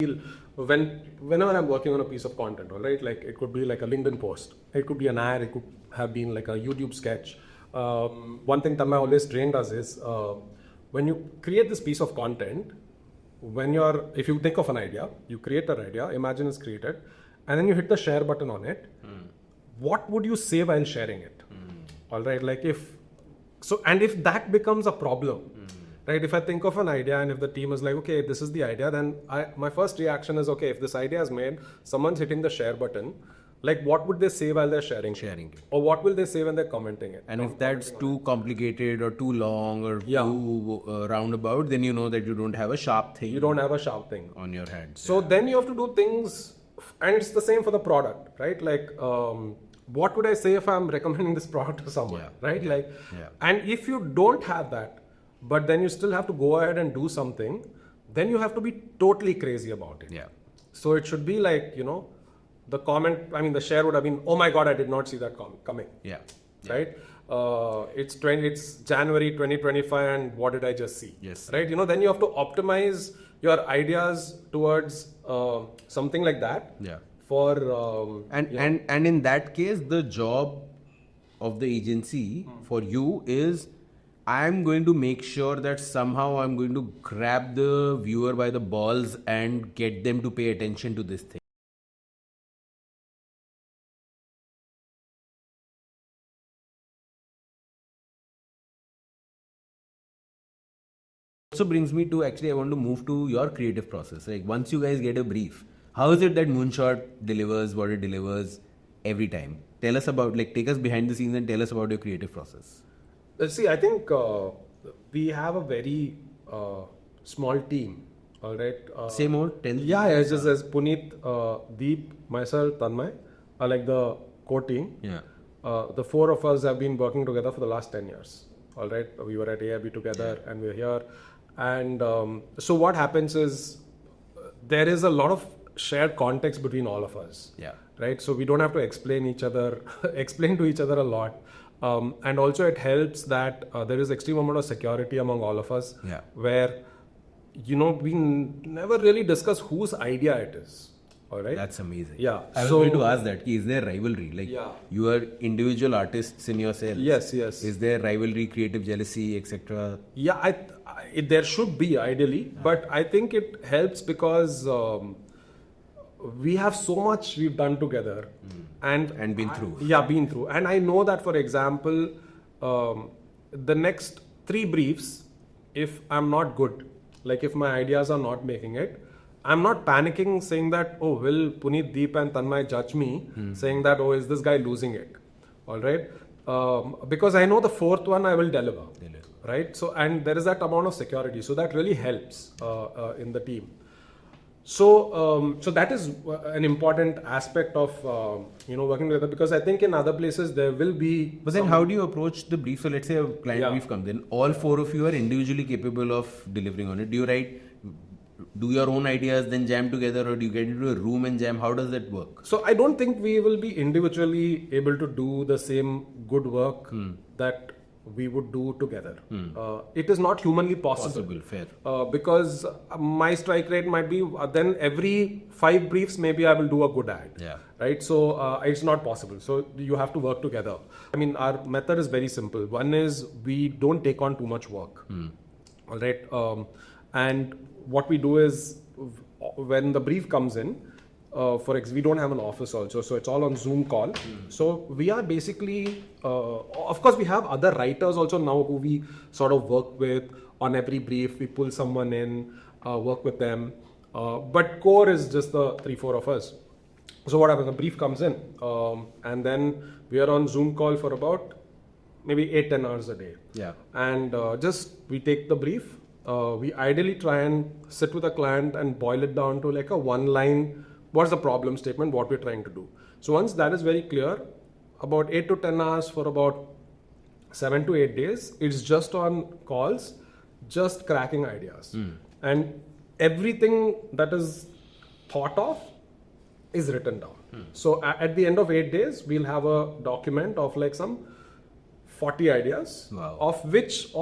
whenever I'm working on a piece of content, all right, like it could be like a LinkedIn post, it could be an ad, it could have been like a YouTube sketch. One thing Tanmay always trained us is when you create this piece of content, if you think of an idea, you create an idea, imagine it's created, and then you hit the share button on it. What would you say while sharing it? All right, like if that becomes a problem, right? If I think of an idea and if the team is like, okay, this is the idea, then my first reaction is, okay, if this idea is made, someone's hitting the share button, like what would they say while they're sharing it? Or what will they say when they're commenting it? And if that's too complicated or too long or too roundabout, then you know that you don't have a sharp thing. You don't have a sharp thing on your hands. So then you have to do things, and it's the same for the product, right? Like, what would I say if I'm recommending this product to someone, right? And if you don't have that, but then you still have to go ahead and do something, then you have to be totally crazy about it. So it should be like, the share would have been, oh my God, I did not see that coming. Right? It's January 2025 and what did I just see? Right? Then you have to optimize your ideas towards something like that. And in that case, the job of the agency for you is, I'm going to make sure that somehow I'm going to grab the viewer by the balls and get them to pay attention to this thing. Also brings me to, actually I want to move to your creative process. Like once you guys get a brief, how is it that Moonshot delivers what it delivers every time? Tell us about, take us behind the scenes and tell us about your creative process. See, I think we have a very small team. All right. Say more. Tell. It's just as Puneet, Deep, myself, Tanmay are like the core team. The four of us have been working together for the last 10 years. All right. We were at AIB together and we're here. And so what happens is there is a lot of shared context between all of us. Right. So we don't have to explain to each other a lot. And also it helps that there is extreme amount of security among all of us, where, we never really discuss whose idea it is. All right. That's amazing. I was going to ask that. Is there rivalry? You are individual artists in yourself. Yes. Is there rivalry, creative jealousy, etc.? There should be ideally, but I think it helps because we have so much we've done together and been through. Been through. And I know that, for example, the next 3 briefs, if I'm not good, like if my ideas are not making it, I'm not panicking saying that, oh, will Puneet, Deep and Tanmay judge me, saying that, oh, is this guy losing it? All right. Because I know the 4th one I will deliver. Right. So, and there is that amount of security. So that really helps in the team. So that is an important aspect of working together, because I think in other places there will be. But then how do you approach the brief? So let's say a client brief comes in, all 4 of you are individually capable of delivering on it. Do your own ideas, then jam together, or do you get into a room and jam? How does that work? So I don't think we will be individually able to do the same good work that we would do together. It is not humanly possible. Fair. Because my strike rate might be, then every 5 briefs, maybe I will do a good ad. Right. So it's not possible. So you have to work together. I mean, our method is very simple. One is we don't take on too much work. All right. And what we do is when the brief comes in, we don't have an office also, so it's all on Zoom call. So we are basically, of course we have other writers also now who we sort of work with on every brief. We pull someone in, work with them, but core is just the 3-4 of us. So what happens, the brief comes in, and then we are on Zoom call for about maybe 8-10 hours a day. And we take the brief. We ideally try and sit with a client and boil it down to like a 1-line, what's the problem statement, what we're trying to do. So once that is very clear, about 8 to 10 hours for about 7 to 8 days, it's just on calls, just cracking ideas. And everything that is thought of is written down. So at the end of 8 days, we'll have a document of like some 40 ideas, of which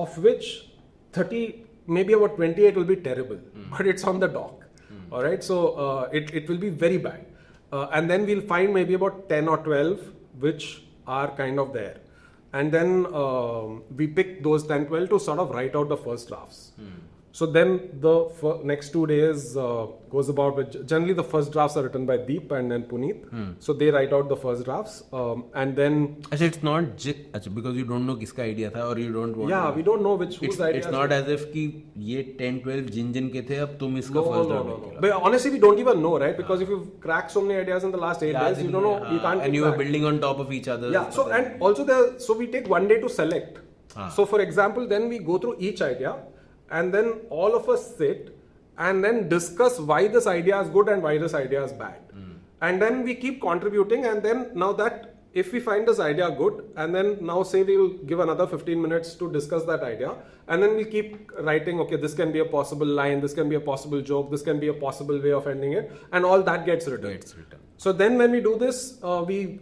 30, maybe about 28 will be terrible, but it's on the dock. All right, so it will be very bad. And then we'll find maybe about 10 or 12 which are kind of there. And then we pick those 10, 12 to sort of write out the first drafts. So then the next 2 days goes about with, generally the first drafts are written by Deep and then Puneet. So they write out the first drafts and then... It's not because you don't know kiska idea tha or you don't want... Yeah, we don't know whose idea. It's not as if ki ye 10, 12 jin ke the, ab tum iska first draft no. But honestly, we don't even know, right? Because if you've cracked so many ideas in the last 8 days, you don't know, you can't... And you are building on top of each other. Yeah, so and also so we take 1 day to select. So for example, then we go through each idea and then all of us sit and then discuss why this idea is good and why this idea is bad. And then we keep contributing, and then now that if we find this idea good, and then now say we will give another 15 minutes to discuss that idea, and then we keep writing, okay, this can be a possible line, this can be a possible joke, this can be a possible way of ending it, and all that gets written. So then when we do this, we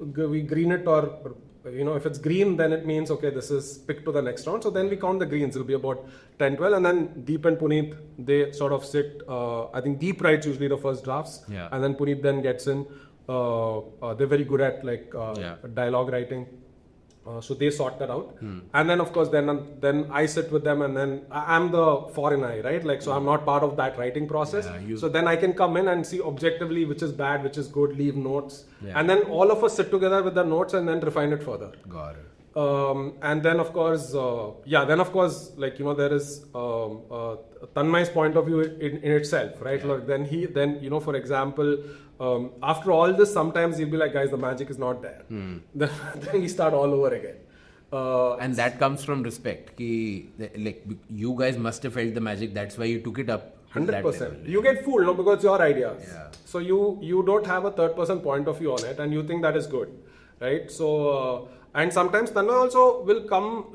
green it, or if it's green, then it means, okay, this is picked to the next round. So then we count the greens. It'll be about 10, 12. And then Deep and Puneet, they sort of sit. I think Deep writes usually the first drafts. Yeah. And then Puneet then gets in. They're very good at dialogue writing. So they sort that out. And then, of course, then I sit with them, and then I'm the foreign eye, right? So I'm not part of that writing process. So then I can come in and see objectively which is bad, which is good, leave notes. And then all of us sit together with the notes and then refine it further. Got it. And then, of course, there is Tanmay's point of view in itself, right? Then for example, after all this, sometimes he'll be like, guys, the magic is not there. Then we start all over again. And that comes from respect. You guys must have felt the magic. That's why you took it up. 100%. You get fooled, because it's your ideas. Yeah. So you don't have a third person point of view on it, and you think that is good, right? So and sometimes Tanmay also will come.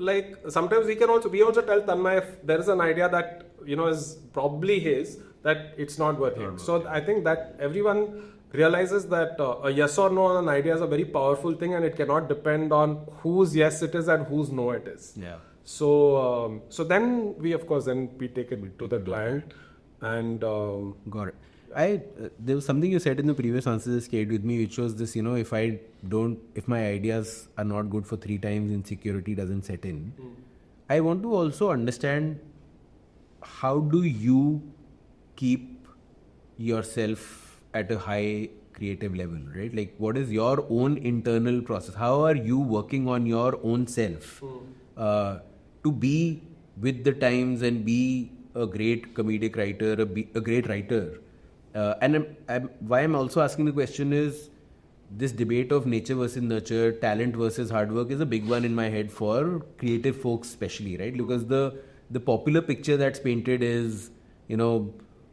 Sometimes we also tell Tanmay if there is an idea that is probably his, that it's not worth it. So I think that everyone realizes that a yes or no on an idea is a very powerful thing, and it cannot depend on whose yes it is and whose no it is. Yeah. So then we take it to the client, and got it. There was something you said in the previous answer that stayed with me, which was this, if my ideas are not good for 3 times, insecurity doesn't set in. I want to also understand, how do you keep yourself at a high creative level, right? What is your own internal process? How are you working on your own self to be with the times and be a great comedic writer, a great writer? Why I'm also asking the question is, this debate of nature versus nurture, talent versus hard work is a big one in my head for creative folks especially, right? Because the popular picture that's painted is,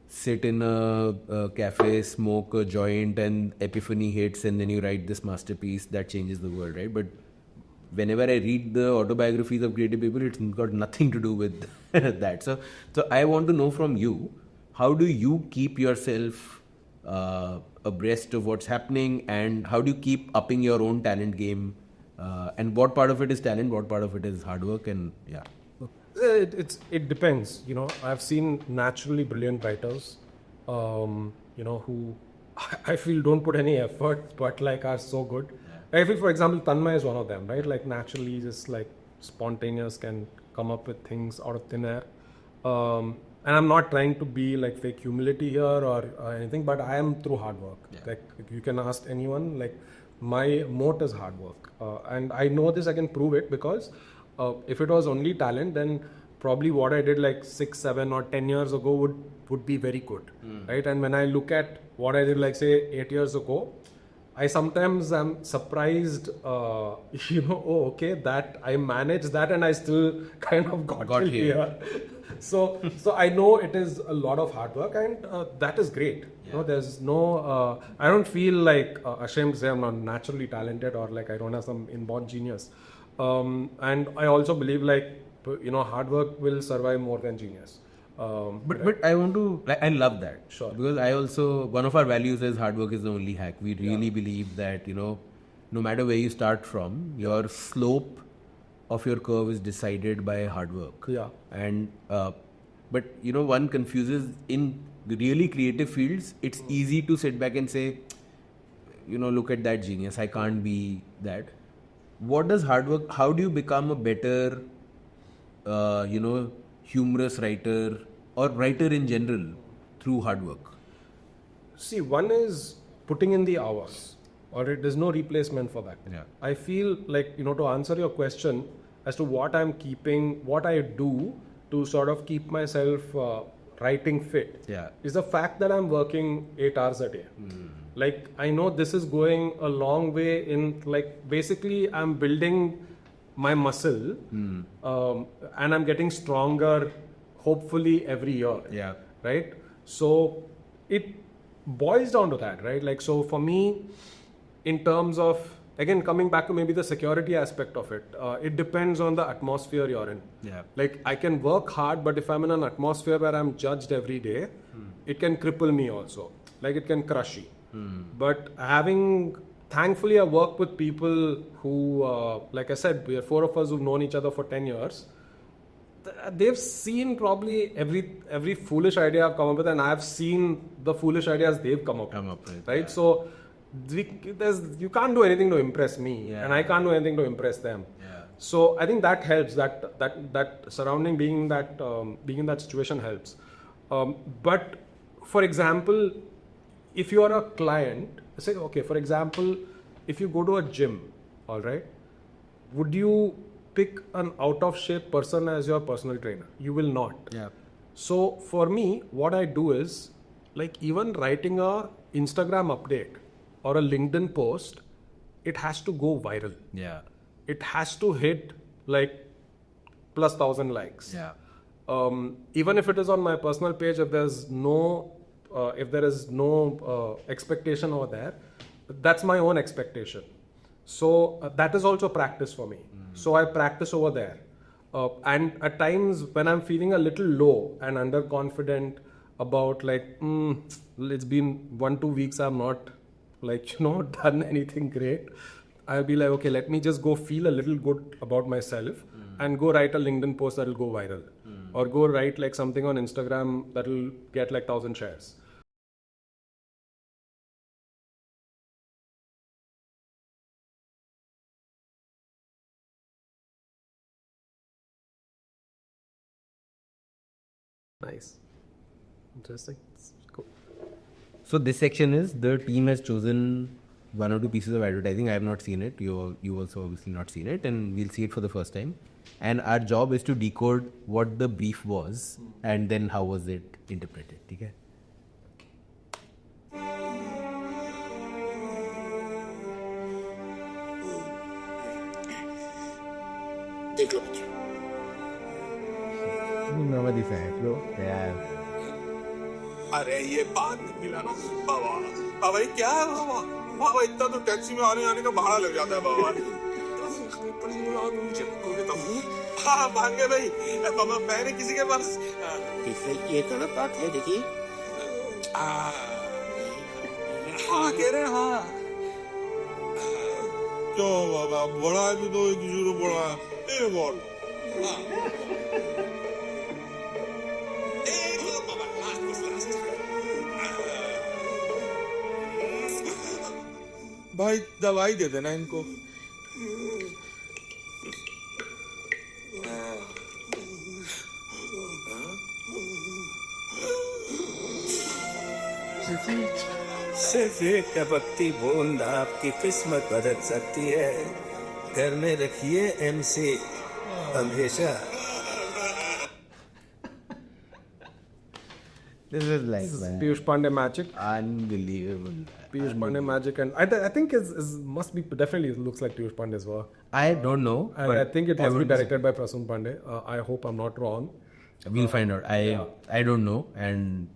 sit in a cafe, smoke a joint, and epiphany hits, and then you write this masterpiece that changes the world, right? But whenever I read the autobiographies of creative people, it's got nothing to do with that. So I want to know from you, how do you keep yourself abreast of what's happening, and how do you keep upping your own talent game? And what part of it is talent, what part of it is hard work? And yeah. It depends. I've seen naturally brilliant writers, who I feel don't put any effort, but are so good. Yeah. I feel, for example, Tanmay is one of them, right? Naturally, just spontaneous, can come up with things out of thin air. And I'm not trying to be fake humility here or anything, but I am through hard work. Yeah. You can ask anyone, my moat is hard work. And I know this, I can prove it, because if it was only talent, then probably what I did 6, 7 or 10 years ago would be very good, right? And when I look at what I did say 8 years ago, I sometimes am surprised, okay, that I managed that and I still kind of got here. So I know it is a lot of hard work, and that is great. Yeah. There's no, I don't feel ashamed to say I'm not naturally talented, or I don't have some inborn genius. And I also believe hard work will survive more than genius. But I want to, I love that. Sure. Because I also, one of our values is hard work is the only hack. We really believe that, no matter where you start from, your slope of your curve is decided by hard work. Yeah. And, but one confuses in really creative fields, it's easy to sit back and say, look at that genius, I can't be that. What does hard work, how do you become a better, humorous writer or writer in general through hard work? See, one is putting in the hours. Alright, there's no replacement for that. Yeah. I feel like, to answer your question as to what I'm keeping, what I do to sort of keep myself writing fit, is the fact that I'm working 8 hours a day. Like, I know this is going a long way in, like, basically I'm building my muscle and I'm getting stronger, hopefully every year. Yeah. Right? So it boils down to that, right? Like, so for me, in terms of, again, coming back to maybe the security aspect of it, it depends on the atmosphere you're in. Yeah. Like, I can work hard, but if I'm in an atmosphere where I'm judged every day, it can cripple me also. Like, it can crush you. But thankfully, I work with people who, like I said, we are 4 of us who've known each other for 10 years. They've seen probably every foolish idea I've come up with, and I've seen the foolish ideas they've come up with. Right? Yeah. So, you can't do anything to impress me, and I can't do anything to impress them. Yeah. So I think that helps. That surrounding being in that situation helps. But for example, if you are a client, say, okay, for example, if you go to a gym, all right, would you pick an out of shape person as your personal trainer? You will not. Yeah. So for me, what I do is, like, even writing a Instagram update or a LinkedIn post, it has to go viral. Yeah. It has to hit like plus 1,000 likes. Yeah. Even if it is on my personal page, if there is no expectation over there, that's my own expectation. So that is also practice for me. So I practice over there. And at times when I'm feeling a little low and underconfident about like, it's been 1-2 weeks, I'm not done anything great. I'll be like, okay, let me just go feel a little good about myself and go write a LinkedIn post that'll go viral. Or go write like something on Instagram that'll get like 1,000 shares. Nice. Interesting. Cool. So this section is the team has chosen 1 or 2 pieces of advertising. I have not seen it. You also obviously not seen it, and we'll see it for the first time. And our job is to decode what the brief was and then how was it interpreted. Okay? देख लो बच्चे। Nobody said, bro. Yeah. अरे ये बात मिला ना बाबा। बाबा ये क्या है बाबा? बाबा इतना तो टैक्सी में आने का भाड़ा लग जाता है बाबा। हाँ भांगे भाई। बाबा मैंने किसी के पास। ये गलत बात है देखिए। हाँ कह रहे हाँ। क्यों बाबा बड़ा है भी तो किसी को बड़ा है। ये बोल। भाई दवाई दे देना इनको। सिर्फ एक टपकती बूंद आपकी किस्मत बदल सकती है। घर में रखिए MC हमेशा। This is like Piyush Pandey magic. Unbelievable. Piyush Pandey magic, and I think must be definitely looks like Piyush Pandey's work. I don't know. And I think it must be directed by Prasun Pandey. I hope I'm not wrong. We'll find out. I don't know, and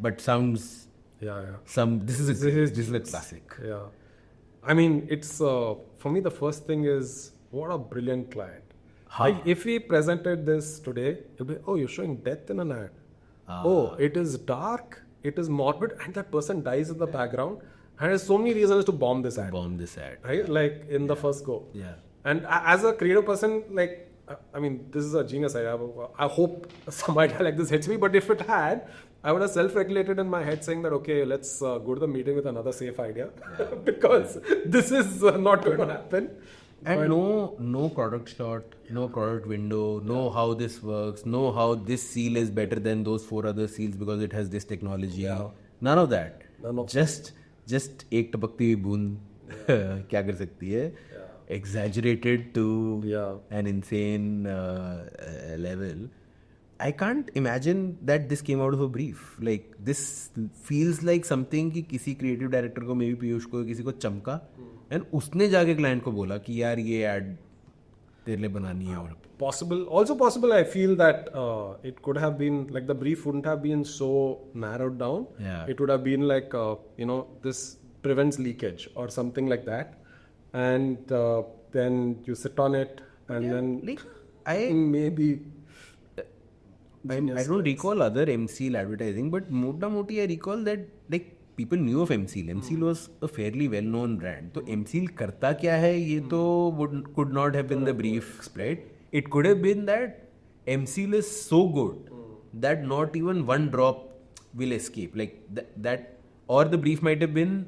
but sounds. This is a classic. Yeah, I mean it's for me the first thing is what a brilliant client. Like if we presented this today, it'd be, oh, you're showing death in an ad. Oh, it is dark, it is morbid, and that person dies in the background. And there's so many reasons to bomb this ad. Right? Like in the first go. Yeah. And as a creative person, like, I mean, this is a genius idea. I hope some idea like this hits me. But if it had, I would have self-regulated in my head saying that, okay, let's go to the meeting with another safe idea because this is not going to happen. And no product shot, no product window, know how this works, know how this seal is better than those 4 other seals because it has this technology. None of that. Just एक टपकती हुई बूंद क्या कर सकती है? Exaggerated to an insane level. I can't imagine that this came out of a brief. Like this feels like something कि किसी creative director को maybe पीयूष को किसी को चमका and उसने जाके client को बोला कि यार ये ad तेरे लिए बनानी है और also possible I feel that it could have been like the brief wouldn't have been so narrowed down. It would have been like this prevents leakage or something like that, and then you sit on it and then I don't recall other MCL advertising, but mota moti I recall that like people knew of MCL. MCL was a fairly well-known brand. So MCL करता क्या है ये तो could not have been the brief, right? It could have been that MCL is so good that not even one drop will escape. Like that, or the brief might have been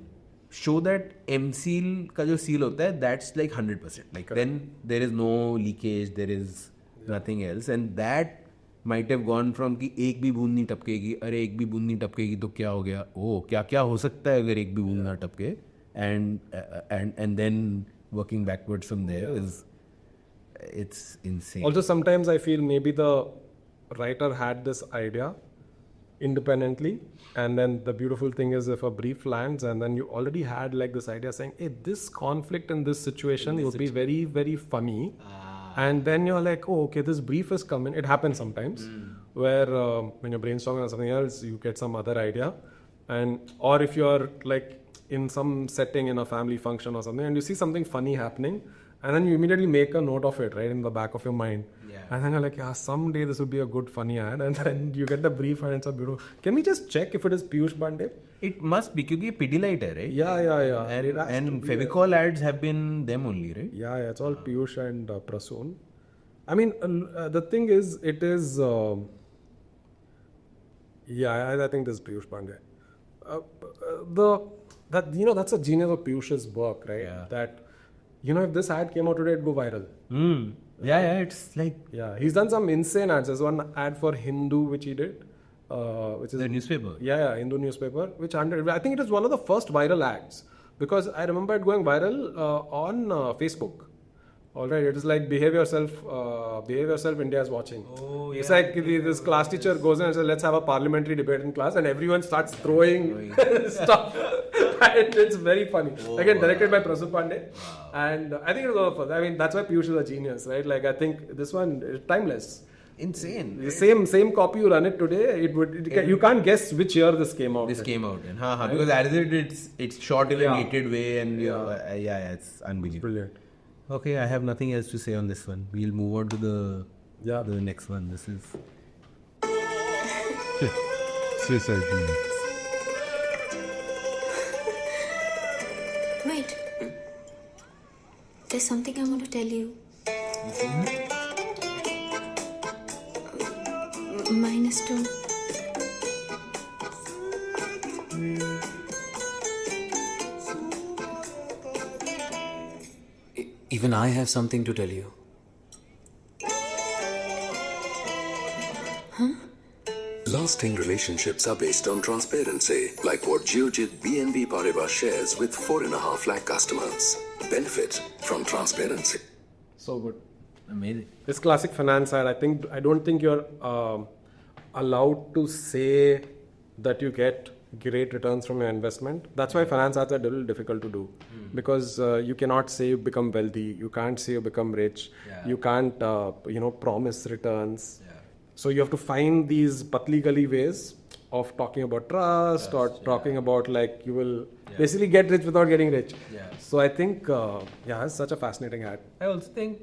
show that MCL का जो seal होता है that's like 100%. Like then there is no leakage, there is nothing else, and that might have gone from कि एक भी बूंद नहीं टपकेगी, अरे एक भी बूंद नहीं टपकेगी तो क्या हो गया, क्या क्या हो सकता है अगर एक भी बूंद ना टपके, and then working backwards from there is it's insane. Also sometimes I feel maybe the writer had this idea independently, and then the beautiful thing is if a brief lands and then you already had like this idea saying, hey, this conflict in this situation would be very, very funny. And then you're like, oh, okay, this brief is coming. It happens sometimes where when you're brainstorming on something else, you get some other idea. Or if you're like in some setting in a family function or something and you see something funny happening and then you immediately make a note of it, right, in the back of your mind. And then you're like, yeah, someday this would be a good funny ad. And then you get the brief and it's a beautiful. Can we just check if it is Piyush Pandey? It must be because Pidilite hai, right? Yeah. And Fevicol ads have been them only, right? Yeah, it's all Piyush and Prasoon. I mean, the thing is, it is. I think this is Piyush Pandey. That's a genius of Piyush's work, right? Yeah. That if this ad came out today, it'd go viral. Yeah, it's like he's done some insane ads. There's one ad for Hindu which he did, which is the newspaper. Yeah, Hindu newspaper. I think it is one of the first viral ads because I remember it going viral on Facebook. All right, it is like behave yourself. India is watching. It's like this class teacher goes in and says, "Let's have a parliamentary debate in class," and everyone starts throwing stuff. And it's very funny. Again, directed by Prasoon Pandey, and I think it's over. I mean, that's why Piyush is a genius, right? Like I think this one is timeless. Insane. The same copy you run it today, you can't guess which year this came out. Right? Because as it's shot in a gated way, and it's unbelievable. Brilliant. Okay, I have nothing else to say on this one. We'll move on to the next one. This is suicide. Wait. There's something I want to tell you. -2. Even I have something to tell you. Lasting relationships are based on transparency, like what Geojit BNB Paribas shares with 4.5 lakh customers. Benefit from transparency. So good. Amazing. This classic finance ad, I don't think you're allowed to say that you get great returns from your investment. That's why finance ads are a little difficult to do because you cannot say you become wealthy, you can't say you become rich, you can't promise returns. So you have to find these patli gali ways of talking about trust or talking about like you will basically get rich without getting rich. So I think it's such a fascinating ad. I also think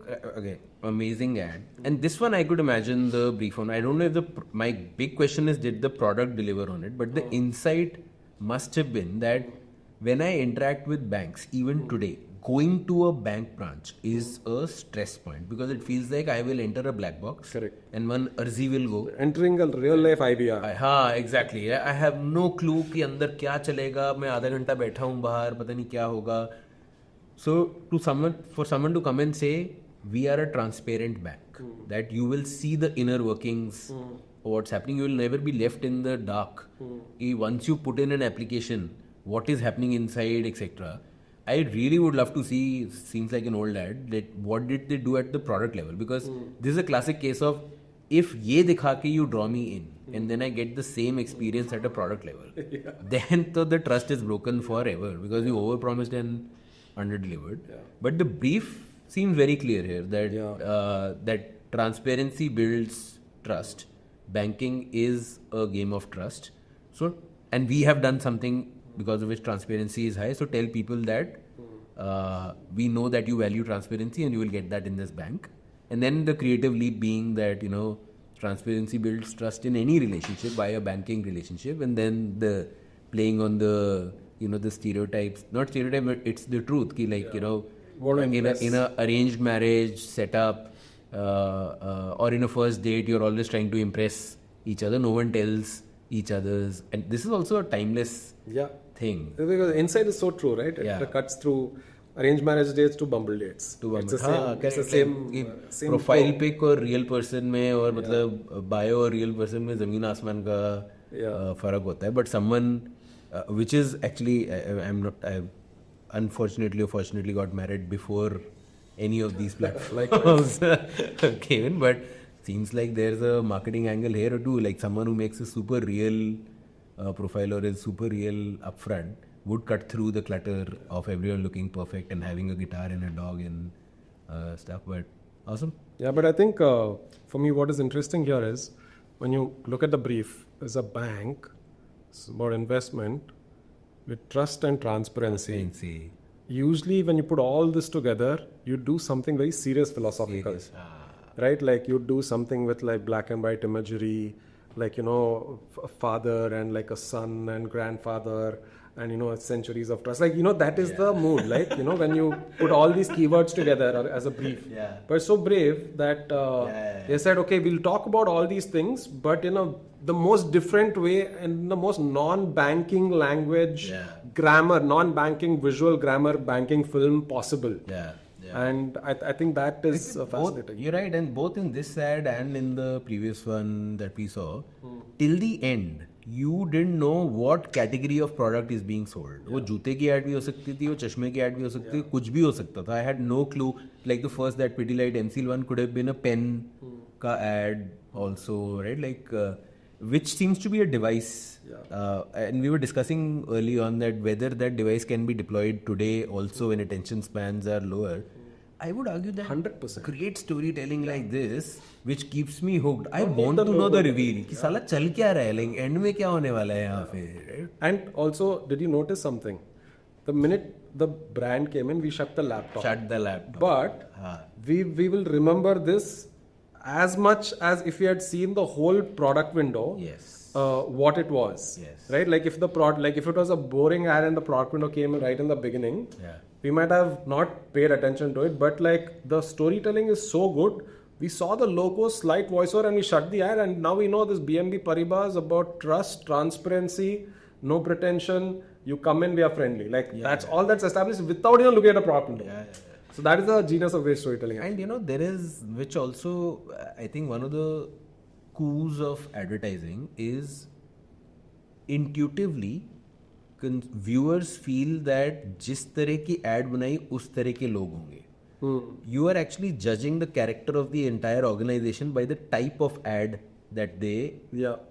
amazing ad, and this one I could imagine the brief on. I don't know if my big question is did the product deliver on it, but the insight must have been that when I interact with banks even today, going to a bank branch is a stress point because it feels like I will enter a black box. Correct. And one arzi will go. Entering a real life IBR. हाँ, exactly. I have no clue कि अंदर क्या चलेगा. मैं आधा घंटा बैठा हूँ बाहर, पता नहीं क्या होगा. So for someone to come and say, we are a transparent bank, that you will see the inner workings of what's happening. You will never be left in the dark. Once you put in an application, what is happening inside, etc. I really would love to see, seems like an old ad, that what did they do at the product level? Because this is a classic case of, if ye dikha ke you draw me in, and then I get the same experience at a product level, then the trust is broken forever because you overpromised and underdelivered. But the brief seems very clear here that that transparency builds trust. Banking is a game of trust. So, and we have done something because of which transparency is high. So tell people that we know that you value transparency and you will get that in this bank. And then the creative leap being that, transparency builds trust in any relationship, by a banking relationship. And then the playing on the, the stereotypes, not stereotype, but it's the truth. Ki like, in a arranged marriage setup or in a first date, you're always trying to impress each other. No one tells each other's. And this is also a timeless thing. Because insight is so true, right? It cuts through arranged marriage dates to Bumble dates. It's the same profile pic और real person में और मतलब bio और real person में ज़मीन आसमान का फर्क होता है. But someone which is actually I unfortunately or fortunately got married before any of these platforms came in, but seems like there's a marketing angle here too, like someone who makes a super real profile or is super real upfront would cut through the clutter of everyone looking perfect and having a guitar and a dog and stuff. But awesome. Yeah, but I think for me what is interesting here is when you look at the brief, as a bank, it's about investment with trust and transparency. Usually when you put all this together, you do something very serious philosophical. Right? Like you do something with like black and white imagery, like, a father and like a son and grandfather and, centuries of trust. Like, that is the mood, like, when you put all these keywords together as a brief. But it's so brave that they said, okay, we'll talk about all these things, but the most different way and the most non-banking language, grammar, non-banking visual grammar, banking film possible. And I think that is fascinating. You're right, and both in this ad and in the previous one that we saw, till the end, you didn't know what category of product is being sold. वो जूते की ad भी हो सकती थी, वो चश्मे की ad भी हो सकती थी, कुछ भी हो सकता था. I had no clue. Like the first that Pidilite MCL one could have been a pen ka ad also, right? Like which seems to be a device. And we were discussing early on that whether that device can be deployed today also when attention spans are lower. I would argue that 100%. Great storytelling like this, which keeps me hooked. I want to know the reveal. कि साला चल क्या रहा है? Like end में क्या होने वाला है यहाँ पे? Right? And also, did you notice something? The minute the brand came in, we shut the laptop. But we will remember this as much as if we had seen the whole product window. What it was. Right? Like if if it was a boring ad and the product window came right in the beginning. We might have not paid attention to it, but like the storytelling is so good. We saw the logo, slight voiceover, and we shut the ad, and now we know this BNB Paribas is about trust, transparency, no pretension. You come in, we are friendly. Like that's all that's established without even looking at a product window. So that is the genius of great storytelling. And there is, which also I think one of the coups of advertising is intuitively viewers feel that जिस तरह की ad बनाई उस तरह के लोग होंगे. You are actually judging the character of the entire organization by the type of ad that they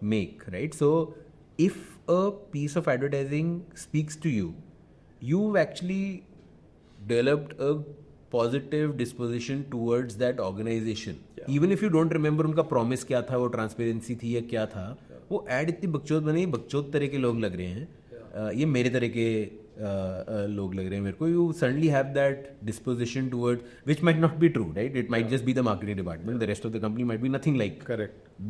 make, right? So if a piece of advertising speaks to you, you've actually developed a positive disposition towards that organization. Even if you don't remember उनका promise क्या था, वो transparency थी या क्या था, वो ad इतनी बकचोद बनी, बकचोद तरह के लोग लग रहे हैं. ये मेरे तरह के लोग लग रहे हैं मेरे को. You suddenly have that disposition towards, which might not be true, right? It might just be the marketing department. The rest of the company might be nothing like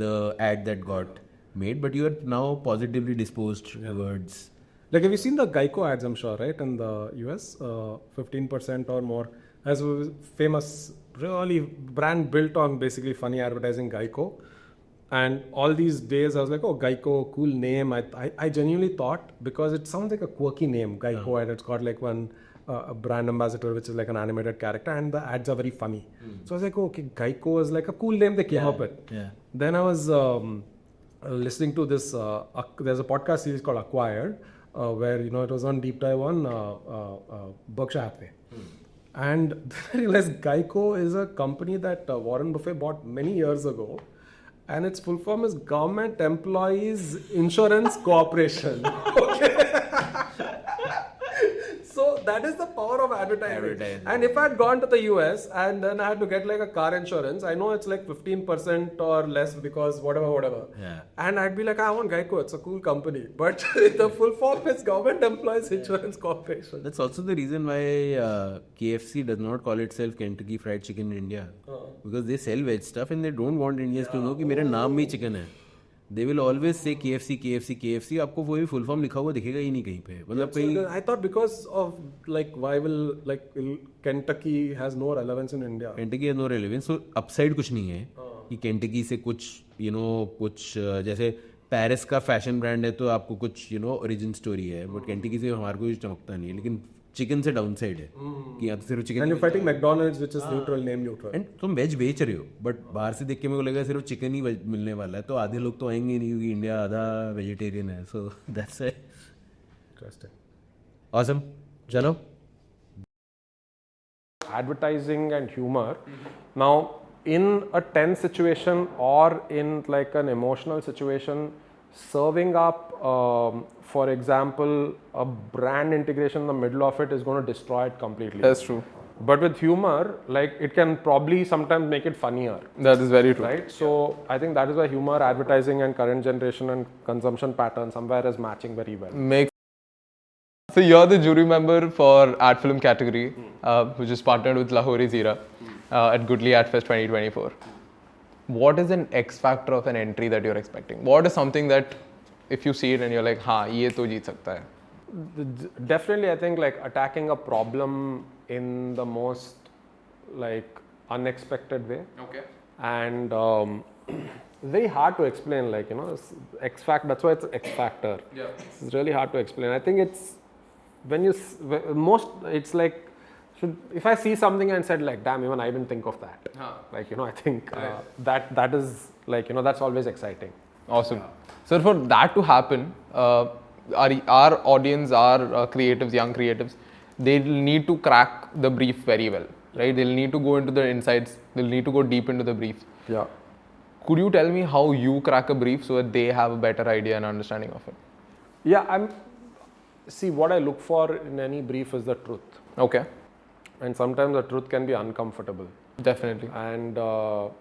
the ad that got made, but you are now positively disposed towards Like, have you seen the Geico ads, I'm sure, right? In the US, 15% or more. As a famous, really brand built on basically funny advertising, Geico. And all these days I was like, oh, Geico, cool name. I genuinely thought, because it sounds like a quirky name, Geico, and it's got like one a brand ambassador, which is like an animated character, and the ads are very funny. So I was like, oh, okay, Geico is like a cool name they came up with. Then I was listening to this, there's a podcast series called Acquired, where, you know, it was on deep dive on Berkshire Hathaway. And I realized Geico is a company that Warren Buffett bought many years ago. And its full form is Government Employees Insurance Corporation. Okay. So that is the power of advertising. And if I had gone to the US and then I had to get like a car insurance, I know it's like 15% or less because whatever. Yeah. And I'd be like, I want Geico, it's a cool company. But the full form is Government Employees Insurance Corporation. That's also the reason why KFC does not call itself Kentucky Fried Chicken in India. Because they sell veg stuff and they don't want Indians to know कि मेरे नाम में chicken है. They will always say KFC, KFC, KFC. आपको वो भी full form लिखा हुआ दिखेगा ही नहीं कहीं पे. मतलब कहीं. I thought because of like why will like Kentucky has no relevance in India. Kentucky has no relevance. So upside कुछ नहीं है कि Kentucky से कुछ कुछ जैसे पेरिस का फैशन ब्रांड है तो आपको कुछ ओरिजिन स्टोरी है. बट Kentucky से हमारे को चमकता नहीं है. लेकिन चिकन से डाउन साइड है कि यहाँ तो सिर्फ chicken. And you're fighting McDonald's, which is neutral, name neutral. And तुम वेज बेच रहे हो बट बाहर से देख के मेरे को लगा सिर्फ चिकन ही मिलने वाला है. तो आधे लोग तो आएंगे नहीं क्योंकि इंडिया आधा वेजिटेरियन है. So that's it. Interesting. Awesome. चलो. Advertising and humor. Now, in a tense situation or in like an emotional situation, serving up, for example, a brand integration in the middle of it is going to destroy it completely. That's true. But with humor, like it can probably sometimes make it funnier. That is very true. Right? So I think that is why humor, advertising and current generation and consumption pattern somewhere is matching very well. So you're the jury member for Ad Film category, which is partnered with Lahori Zira at Goodly Ad Fest 2024. What is an X factor of an entry that you're expecting? What is something that if you see it and you're like, हाँ ये तो जीत सकता है? Definitely, I think like attacking a problem in the most like unexpected way. Okay. And very hard to explain, like X factor. That's why it's X factor. Yeah. It's really hard to explain. I think it's when you it's like if I see something and said like, damn, even I didn't think of that. Like I think that is like that's always exciting. Awesome. Yeah. So for that to happen, our audience, our creatives, young creatives, they'll need to crack the brief very well, right? They'll need to go into the insights. They'll need to go deep into the brief. Yeah. Could you tell me how you crack a brief so that they have a better idea and understanding of it? Yeah, see, what I look for in any brief is the truth. Okay. And sometimes the truth can be uncomfortable. Definitely. And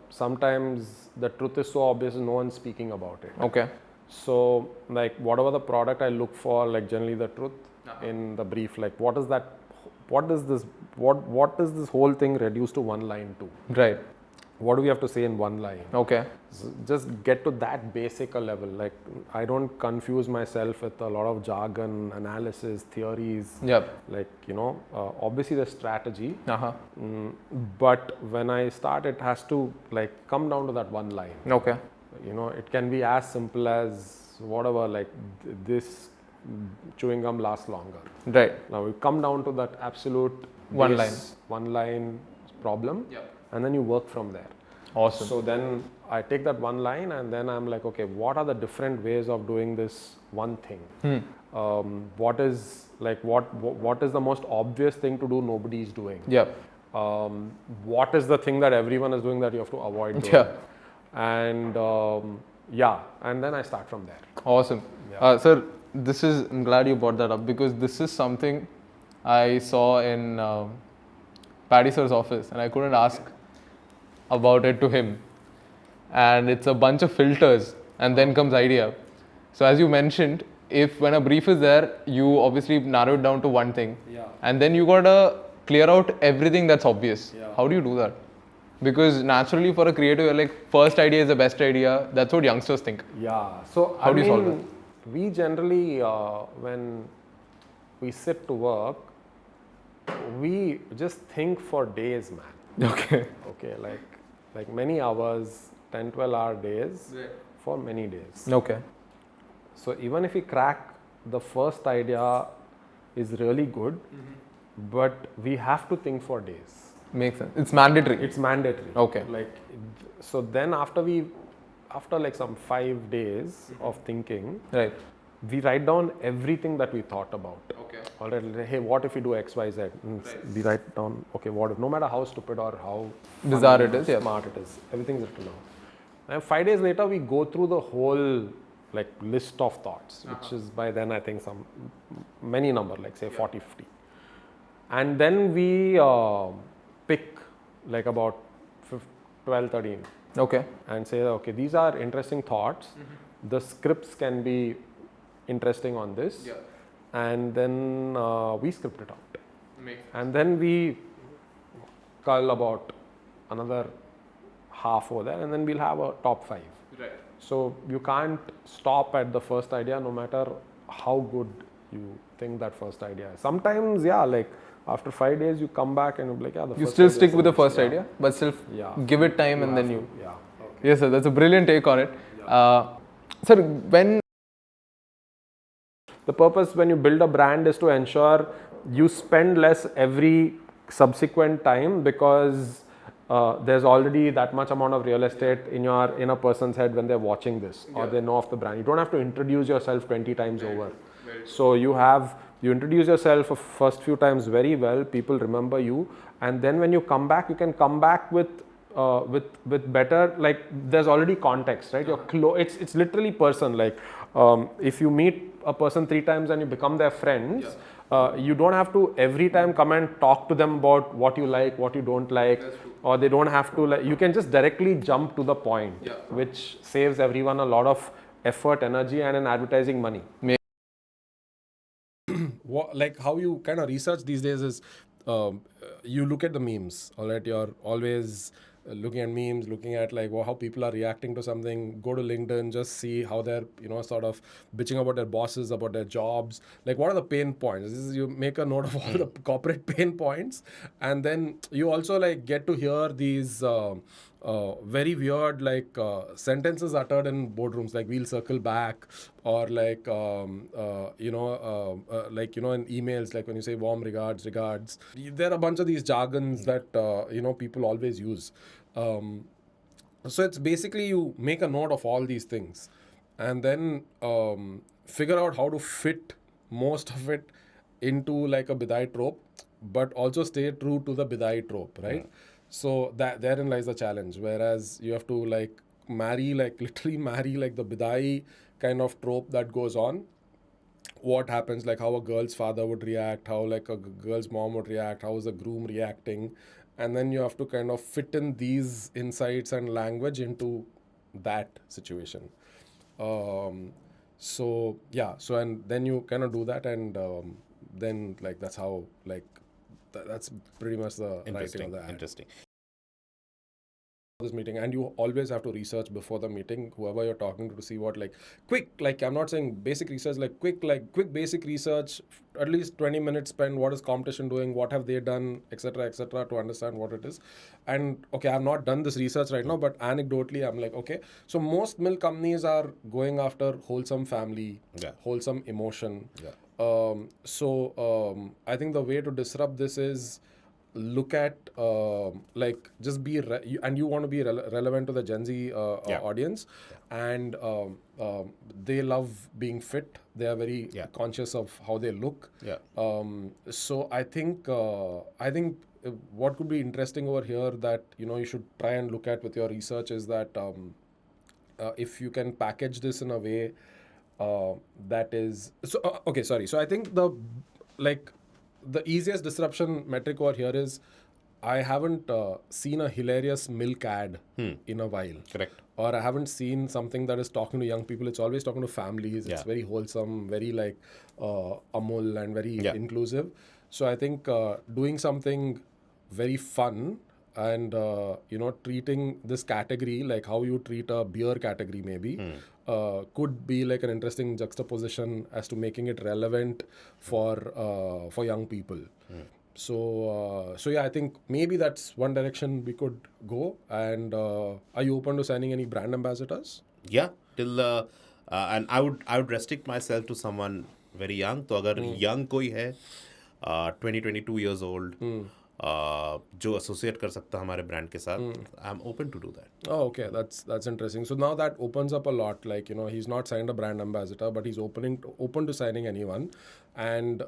sometimes the truth is so obvious, no one's speaking about it. Okay. So, like, whatever the product I look for, like, generally the truth in the brief, like, what is this whole thing reduced to one line to? Right. What do we have to say in one line? Okay. So just get to that basic a level. Like, I don't confuse myself with a lot of jargon, analysis, theories. Yep. Like, obviously the strategy. But when I start, it has to like come down to that one line. Okay. It can be as simple as whatever, like this chewing gum lasts longer. Right. Now we come down to that absolute one line problem. Yep. And then you work from there. Awesome. So then I take that one line and then I'm like, okay, what are the different ways of doing this one thing? What is the most obvious thing to do nobody is doing? Yep. What is the thing that everyone is doing that you have to avoid doing? Yeah. And and then I start from there. Awesome. Yeah. Sir, I'm glad you brought that up because this is something I saw in Paddy sir's office and I couldn't ask about it to him. And it's a bunch of filters and then comes idea. So as you mentioned, when a brief is there, you obviously narrow it down to one thing. Yeah. And then you gotta clear out everything that's obvious. Yeah. How do you do that? Because naturally for a creator, you're like, first idea is the best idea. That's what youngsters think. Yeah. So how do you solve that? We generally, when we sit to work, we just think for days, man. Okay. Okay, like many hours, 10, 12-hour days for many days. Okay. So even if we crack the first idea is really good, but we have to think for days. Makes sense. It's mandatory. It's mandatory. Okay. Like, so then after like some 5 days of thinking, Right. we write down everything that we thought about. Okay. All right, hey, what if we do X, Y, Z? We write down, okay, what if, no matter how stupid or how Bizarre funny it is, or yeah. smart it is, everything's written down. And 5 days later, we go through the whole like list of thoughts, which is by then I think some many number, like say 40, 50. And then we pick like about 12, 13. Okay. And say, okay, these are interesting thoughts. The scripts can be interesting on this. Yeah. And then we script it out. Makes sense. And then we cull about another half over there, and then we'll have a top 5. Right. So you can't stop at the first idea, no matter how good you think that first idea is. Sometimes, yeah, like after 5 days, you come back and you'll be like, yeah, the You first still idea stick is with the nice. first Yeah. idea, but still Yeah. give it time and then have you. to- yeah. Okay. Yes, sir. That's a brilliant take on it. Sir, when The purpose when you build a brand is to ensure you spend less every subsequent time, because there's already that much amount of real estate in a person's head when they're watching this or they know of the brand. You don't have to introduce yourself 20 times over. So you introduce yourself first few times very well, people remember you, and then when you come back, you can come back with better, like there's already context, right? It's literally person, like if you meet a person 3 times and you become their friends, you don't have to every time come and talk to them about what you like, what you don't like, or they don't have to, like, you can just directly jump to the point, which saves everyone a lot of effort, energy, and in advertising money. Like how you kind of research these days is you look at the memes, all right? You're always looking at memes, looking at like how people are reacting to something. Go to LinkedIn, just see how they're sort of bitching about their bosses, about their jobs. Like what are the pain points? This is, you make a note of all the corporate pain points, and then you also like get to hear these very weird like sentences uttered in boardrooms, like we'll circle back, or like in emails, like when you say warm regards. There are a bunch of these jargons that people always use. So it's basically you make a note of all these things, and then figure out how to fit most of it into like a Bidai trope, but also stay true to the Bidai trope, right? So therein lies the challenge. Whereas you have to literally marry the Bidai kind of trope that goes on. What happens, like how a girl's father would react, how like a girl's mom would react, how is the groom reacting, and then you have to kind of fit in these insights and language into that situation. And then you kind of do that, and then like that's how that's pretty much the writing of the ad. Interesting. This meeting, and you always have to research before the meeting whoever you're talking to see what I'm not saying basic research, quick basic research, at least 20 minutes spent, what is competition doing, what have they done, etc., to understand what it is. And okay, I've not done this research right now, but anecdotally I'm like, okay, so most milk companies are going after wholesome family, wholesome emotion. I think the way to disrupt this is look at just be and you want to be relevant to the Gen Z audience, and they love being fit. They are very conscious of how they look. So I think what could be interesting over here that you should try and look at with your research is that if you can package this in a way that is so I think the easiest disruption metric over here is I haven't seen a hilarious milk ad in a while. Correct. Or I haven't seen something that is talking to young people. It's always talking to families. It's very wholesome, very Amul and very inclusive. So I think doing something very fun and treating this category like how you treat a beer category maybe could be like an interesting juxtaposition as to making it relevant for young people. So yeah, I think maybe that's one direction we could go. And are you open to signing any brand ambassadors? Yeah, till and I would restrict myself to someone very young. तो अगर young कोई है 22 years old जो associate कर सकता हमारे brand के साथ, I'm open to do that. Oh, okay, that's interesting. So now that opens up a lot. Like, he's not signed a brand ambassador, but he's open to signing anyone, and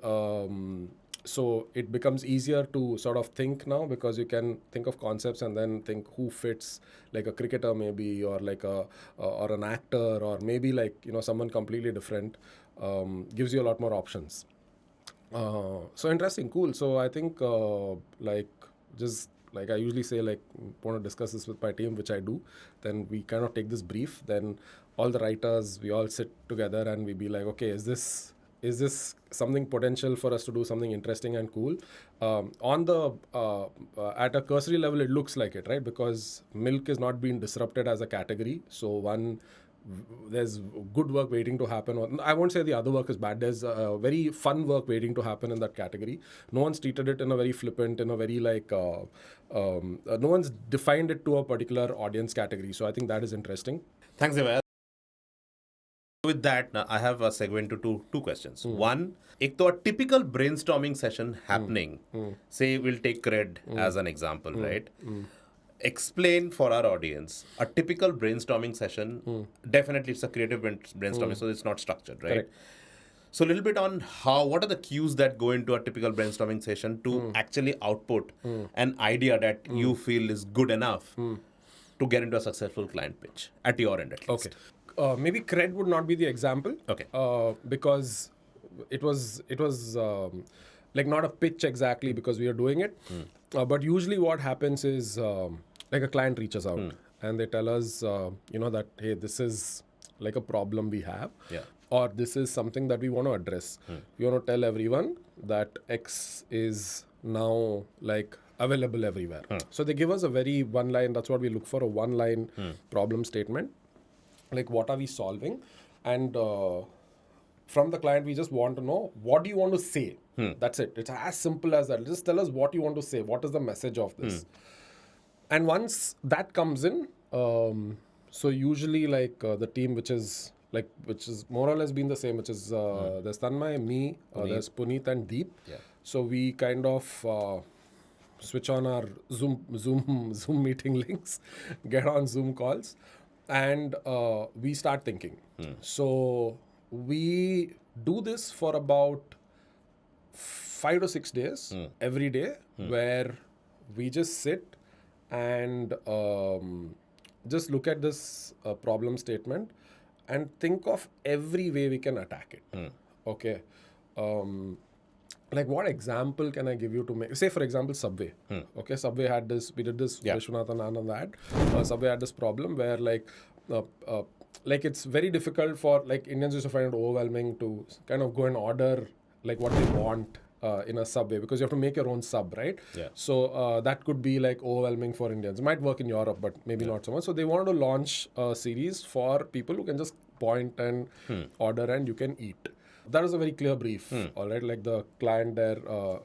so it becomes easier to sort of think now, because you can think of concepts and then think who fits, like a cricketer maybe, or like or an actor, or maybe like someone completely different. Gives you a lot more options. So interesting, cool. So I think just like I usually say, like, want to discuss this with my team, which I do. Then we kind of take this brief. Then all the writers, we all sit together and we be like, okay, is this something potential for us to do something interesting and cool? On the at a cursory level, it looks like it, right? Because milk is not being disrupted as a category. So there's good work waiting to happen. I won't say the other work is bad. There's very fun work waiting to happen in that category. No one's treated it in a very flippant, in a very no one's defined it to a particular audience category. So I think that is interesting. Thanks, Devaiah. With that, I have a segue into two questions. One, एक तो a typical brainstorming session happening. Say we'll take Cred as an example, right? Explain for our audience a typical brainstorming session. Definitely, it's a creative brainstorming, so it's not structured, right? Correct. So a little bit on what are the cues that go into a typical brainstorming session to actually output an idea that you feel is good enough to get into a successful client pitch at your end, at least. Okay. Maybe Cred would not be the example. Okay. Because it was like not a pitch exactly, because we are doing it. But usually what happens is like a client reaches out and they tell us, that, hey, this is like a problem we have. Yeah. Or this is something that we want to address. We want to tell everyone that X is now like available everywhere. So they give us a very one line, that's what we look for, a one line problem statement. Like, what are we solving? And from the client, we just want to know, what do you want to say? That's it. It's as simple as that. Just tell us what you want to say. What is the message of this? And once that comes in, so usually like the team, which is more or less been the same, which is there's Tanmay, me, there's Puneet and Deep. Yeah. So we kind of switch on our Zoom meeting links, get on Zoom calls, and we start thinking. So we do this for about 5 to 6 days, every day, where we just sit and just look at this problem statement and think of every way we can attack it. Okay. Like, what example can I give you to make? Say, for example, Subway. Okay, Subway had this. We did this. Vishwanathan Anand ad. Subway had this problem where like it's very difficult for like Indians used to find it overwhelming to kind of go and order like what they want in a Subway, because you have to make your own sub, right? Yeah. So that could be like overwhelming for Indians. It might work in Europe, but maybe not so much. So they wanted to launch a series for people who can just point and order and you can eat. That was a very clear brief, all right? Like the client there,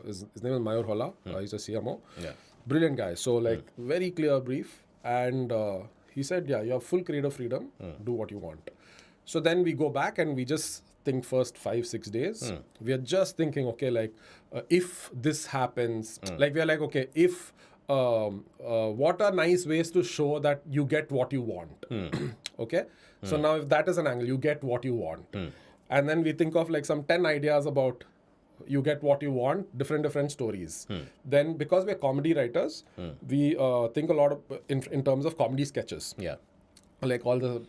his name is Mayur Holla. He's a CMO. Yeah. Brilliant guy. So like very clear brief. And he said, yeah, you have full creative freedom. Do what you want. So then we go back and we just think first 5-6 days. We are just thinking, okay, like if this happens, like we are like, okay, if what are nice ways to show that you get what you want? Okay. So now if that is an angle, you get what you want. And then we think of like some 10 ideas about you get what you want, different stories. Then because we're comedy writers, we think a lot of in terms of comedy sketches. Yeah. Like all the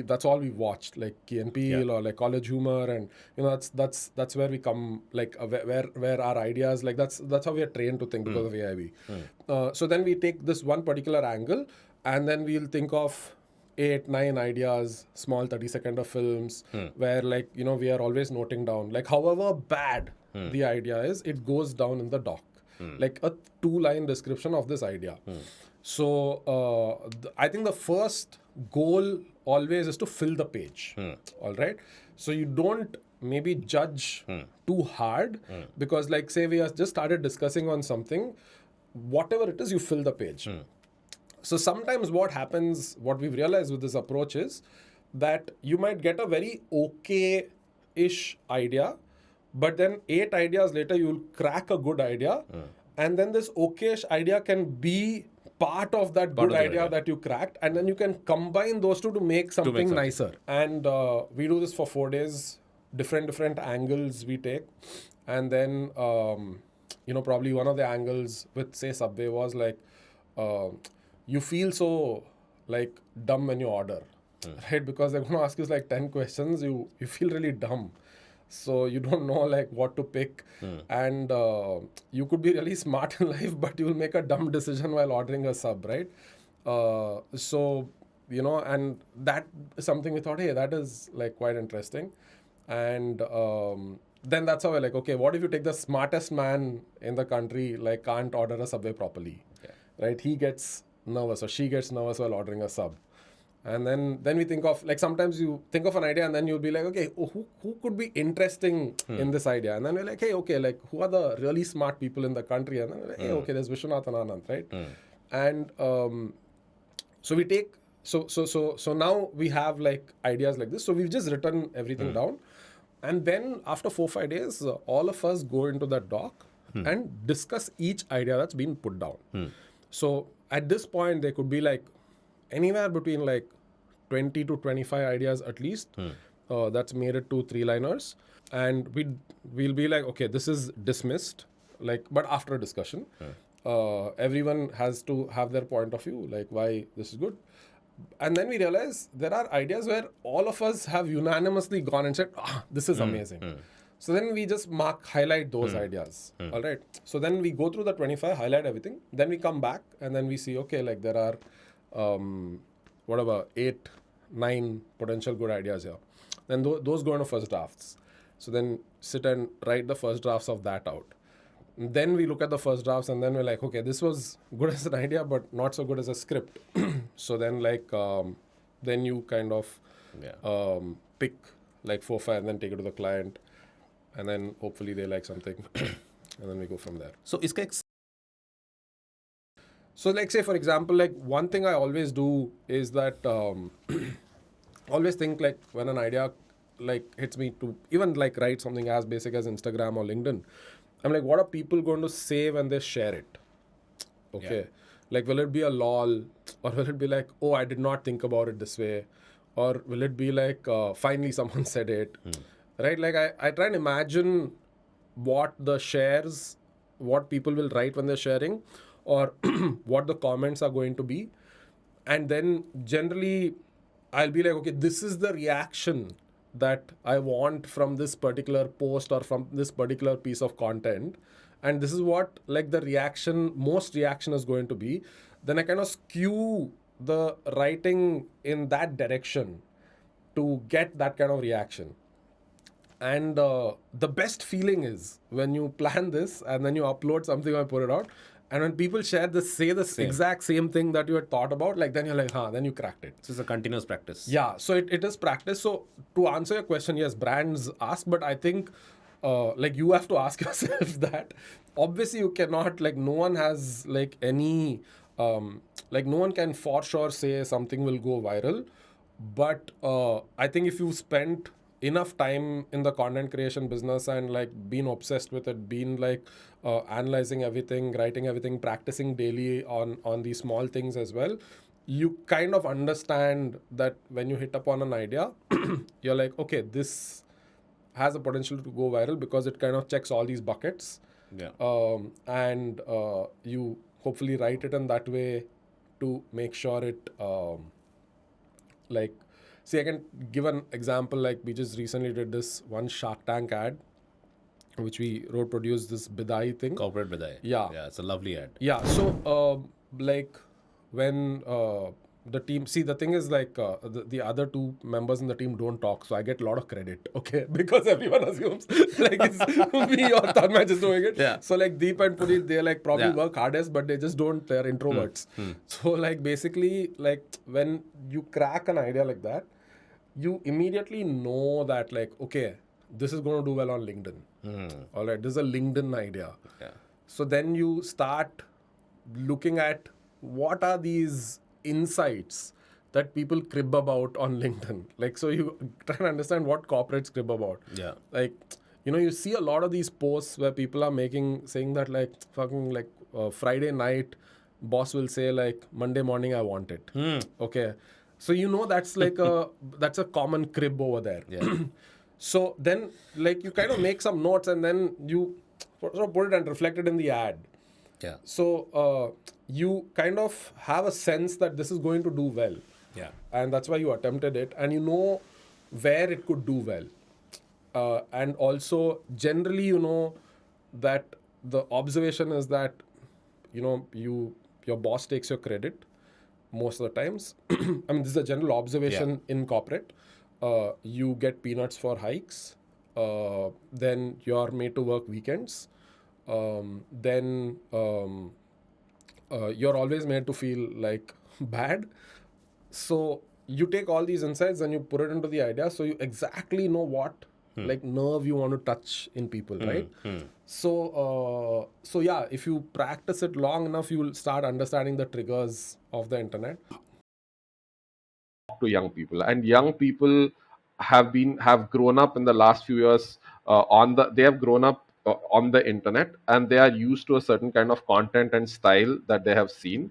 that's all we watched, like Key and Peele or like College Humor, and that's where we come, like where our ideas, like that's how we are trained to think because of AIB. So then we take this one particular angle and then we'll think of 8-9 ideas, small 30-second of films, where like we are always noting down, like however bad the idea is, it goes down in the doc. like a 2-line description of this idea. So I think the first goal always is to fill the page. All right. So you don't maybe judge too hard because, like, say we have just started discussing on something, whatever it is, you fill the page. So sometimes what happens, what we've realized with this approach is that you might get a very okay-ish idea, but then 8 ideas later you'll crack a good idea, and then this okay-ish idea can be part of that good idea that you cracked, and then you can combine those two to make something nicer. And we do this for 4 days, different angles we take, and then probably one of the angles with, say, Subway was like, you feel so like dumb when you order, right? Because they're going to ask you like 10 questions. You feel really dumb. So you don't know like what to pick. And you could be really smart in life, but you'll make a dumb decision while ordering a sub, right? So, and that is something we thought, hey, that is like quite interesting. And then that's how we're like, okay, what if you take the smartest man in the country, like can't order a Subway properly, right? He gets nervous or she gets nervous while ordering a sub. And then we think of, like, sometimes you think of an idea and then you'll be like, okay, who could be interesting in this idea? And then we're like, hey, okay, like, who are the really smart people in the country? And then we're like, hey, okay, there's Vishwanath and Anand, right? And so we take, so now we have like ideas like this. So we've just written everything down. And then after 4-5 days, all of us go into that doc and discuss each idea that's been put down. So at this point, there could be like anywhere between like 20 to 25 ideas at least. That's made it to 3-liners. And we'll be like, okay, this is dismissed, like, but after a discussion. Everyone has to have their point of view, like why this is good. And then we realize there are ideas where all of us have unanimously gone and said, this is amazing. So then we just highlight those ideas. All right. So then we go through the 25, highlight everything. Then we come back and then we see, okay, like there are, 8, 9 potential good ideas here. Then those go into first drafts. So then sit and write the first drafts of that out. Then we look at the first drafts and then we're like, okay, this was good as an idea, but not so good as a script. So then like, then you kind of pick like 4, 5 and then take it to the client. And then hopefully they like something. And then we go from there. So So like, say, for example, like one thing I always do is that always think like when an idea like hits me to even like write something as basic as Instagram or LinkedIn, I'm like, what are people going to say when they share it? Okay. Yeah. Like, will it be a lol? Or will it be like, oh, I did not think about it this way? Or will it be like, finally someone said it? Right? Like, I try and imagine what the shares, what people will write when they're sharing, or what the comments are going to be. And then generally, I'll be like, okay, this is the reaction that I want from this particular post or from this particular piece of content. And this is what like the most reaction is going to be. Then I kind of skew the writing in that direction to get that kind of reaction. And the best feeling is when you plan this and then you upload something or put it out. And when people share this, say the exact same thing that you had thought about, like then you're like, then you cracked it. So it's a continuous practice. Yeah, so it is practice. So to answer your question, yes, brands ask, but I think like you have to ask yourself that. Obviously, you cannot, like no one has like any, like no one can for sure say something will go viral. But I think if you spent enough time in the content creation business and like been obsessed with it, been like analyzing everything, writing everything, practicing daily on these small things as well, you kind of understand that when you hit upon an idea, you're like, okay, this has a potential to go viral because it kind of checks all these buckets. Yeah. And you hopefully write it in that way to make sure it like, see, I can give an example. Like we just recently did this one Shark Tank ad, which we produced this Bidai thing. Corporate Bidai. Yeah. Yeah, it's a lovely ad. Yeah. So like when the team, see, the thing is like the other two members in the team don't talk, so I get a lot of credit, okay? Because everyone assumes like it's me or Tanmay just doing it. Yeah. So like Deep and Puneet, they like probably Yeah. work hardest, but they just don't, they're introverts. So like basically, like when you crack an idea like that, you immediately know that like, okay, this is going to do well on LinkedIn. All right, this is a LinkedIn idea. Yeah. So then you start looking at what are these insights that people crib about on LinkedIn. Like, so you try to understand what corporates crib about. Yeah. Like, you know, you see a lot of these posts where people are saying that like fucking like Friday night, boss will say like Monday morning I want it. Okay. So you know that's like that's a common crib over there. Yeah. So then like you kind of make some notes and then you sort of put it and reflect it in the ad. Yeah. So you kind of have a sense that this is going to do well. Yeah. And that's why you attempted it, and you know where it could do well. And also generally you know that the observation is that, you know, your boss takes your credit most of the times. I mean, this is a general observation in corporate. You get peanuts for hikes. Then you're made to work weekends. Then you're always made to feel like bad. So you take all these insights and you put it into the idea, so you exactly know what like nerve you want to touch in people, right? So yeah, if you practice it long enough, you'll start understanding the triggers of the internet. To young people, and young people have grown up in the last few years they have grown up on the internet, and they are used to a certain kind of content and style that they have seen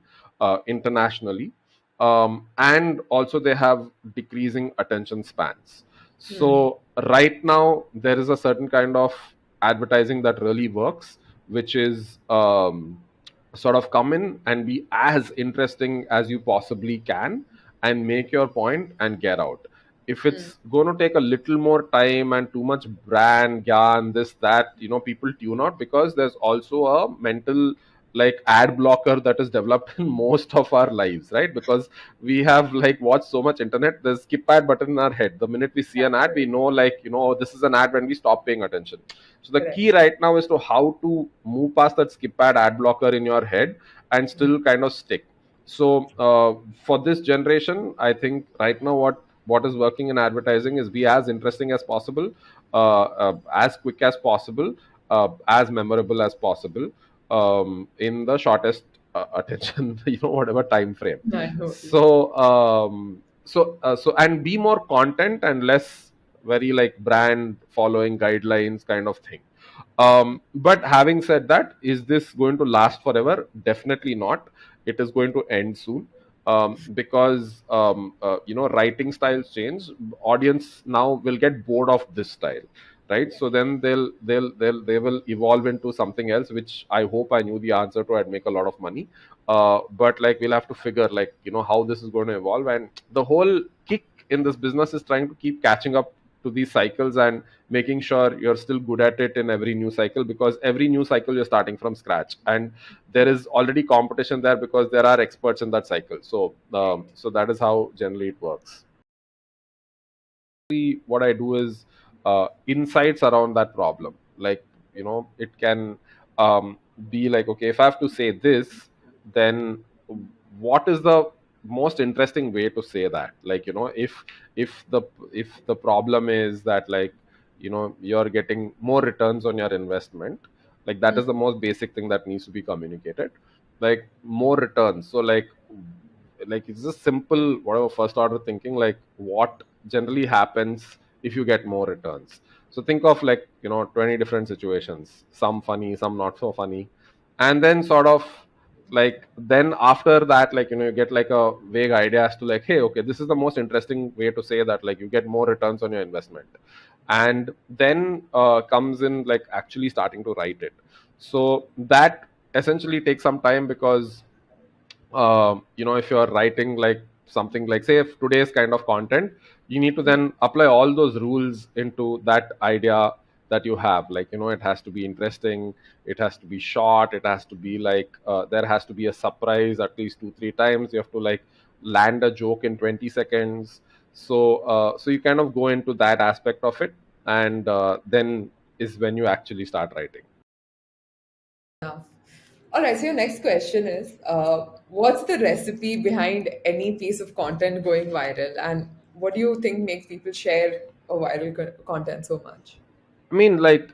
internationally, and also they have decreasing attention spans. So right now there is a certain kind of advertising that really works, which is sort of come in and be as interesting as you possibly can and make your point and get out. If it's going to take a little more time and too much brand yarn, this, that, you know, people tune out, because there's also a mental like ad blocker that is developed in most of our lives, right? Because we have like watched so much internet, there's skip ad button in our head. The minute we see an ad, we know like, you know, oh, this is an ad, when we stop paying attention. So the key right now is to how to move past that skip ad blocker in your head and still kind of stick. So for this generation, I think right now what is working in advertising is be as interesting as possible, as quick as possible, as memorable as possible, in the shortest attention, you know, whatever time frame. So and be more content and less very like brand following guidelines kind of thing. But having said that, is this going to last forever? Definitely not. It is going to end soon, because you know, writing styles change. Audience now will get bored of this style, right? So then they will evolve into something else, which I hope I knew the answer to. I'd make a lot of money, but like we'll have to figure like, you know, how this is going to evolve. And the whole kick in this business is trying to keep catching up to these cycles and making sure you're still good at it in every new cycle, because every new cycle you're starting from scratch, and there is already competition there because there are experts in that cycle. So so that is how generally it works. What I do is insights around that problem. Like, you know, it can be like, okay, if I have to say this, then what is the most interesting way to say that? Like, you know, if the problem is that, like, you know, you're getting more returns on your investment, like that is the most basic thing that needs to be communicated, like more returns. So like it's just simple whatever first order thinking, like what generally happens if you get more returns. So think of like, you know, 20 different situations, some funny, some not so funny, and then sort of like then after that, like, you know, you get like a vague idea as to like, hey, okay, this is the most interesting way to say that, like you get more returns on your investment. And then comes in like actually starting to write it. So that essentially takes some time, because you know, if you're writing like something like, say, if today's kind of content, you need to then apply all those rules into that idea that you have. Like, you know, it has to be interesting, it has to be short, it has to be like there has to be a surprise at least 2-3 times. You have to like land a joke in 20 seconds. So you kind of go into that aspect of it, and then is when you actually start writing. All right, so your next question is what's the recipe behind any piece of content going viral? And what do you think makes people share a viral content so much? I mean, like,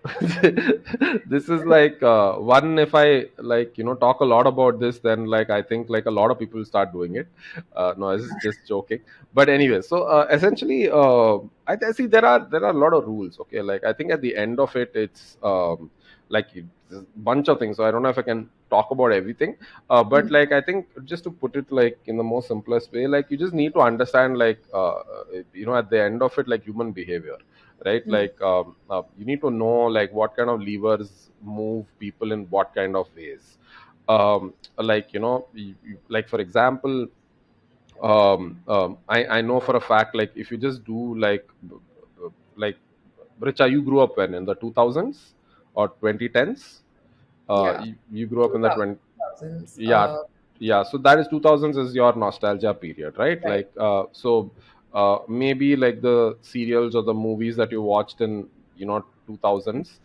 this is like one. If I like, talk a lot about this, then like I think like a lot of people start doing it. No, I was just joking. But anyway, so essentially, I see there are a lot of rules. Okay, like I think at the end of it, it's like a bunch of things. So I don't know if I can talk about everything. But like I think just to put it like in the most simplest way, like you just need to understand like at the end of it, like human behavior, right? Like you need to know like what kind of levers move people in what kind of ways. Like like for example, I know for a fact, like if you just do like Richa, you grew up when in the 2000s or 2010s? Yeah, You grew up in the 2000s. yeah, yeah, so that is 2000s is your nostalgia period, right? Right, Like maybe like the serials or the movies that you watched in 2000s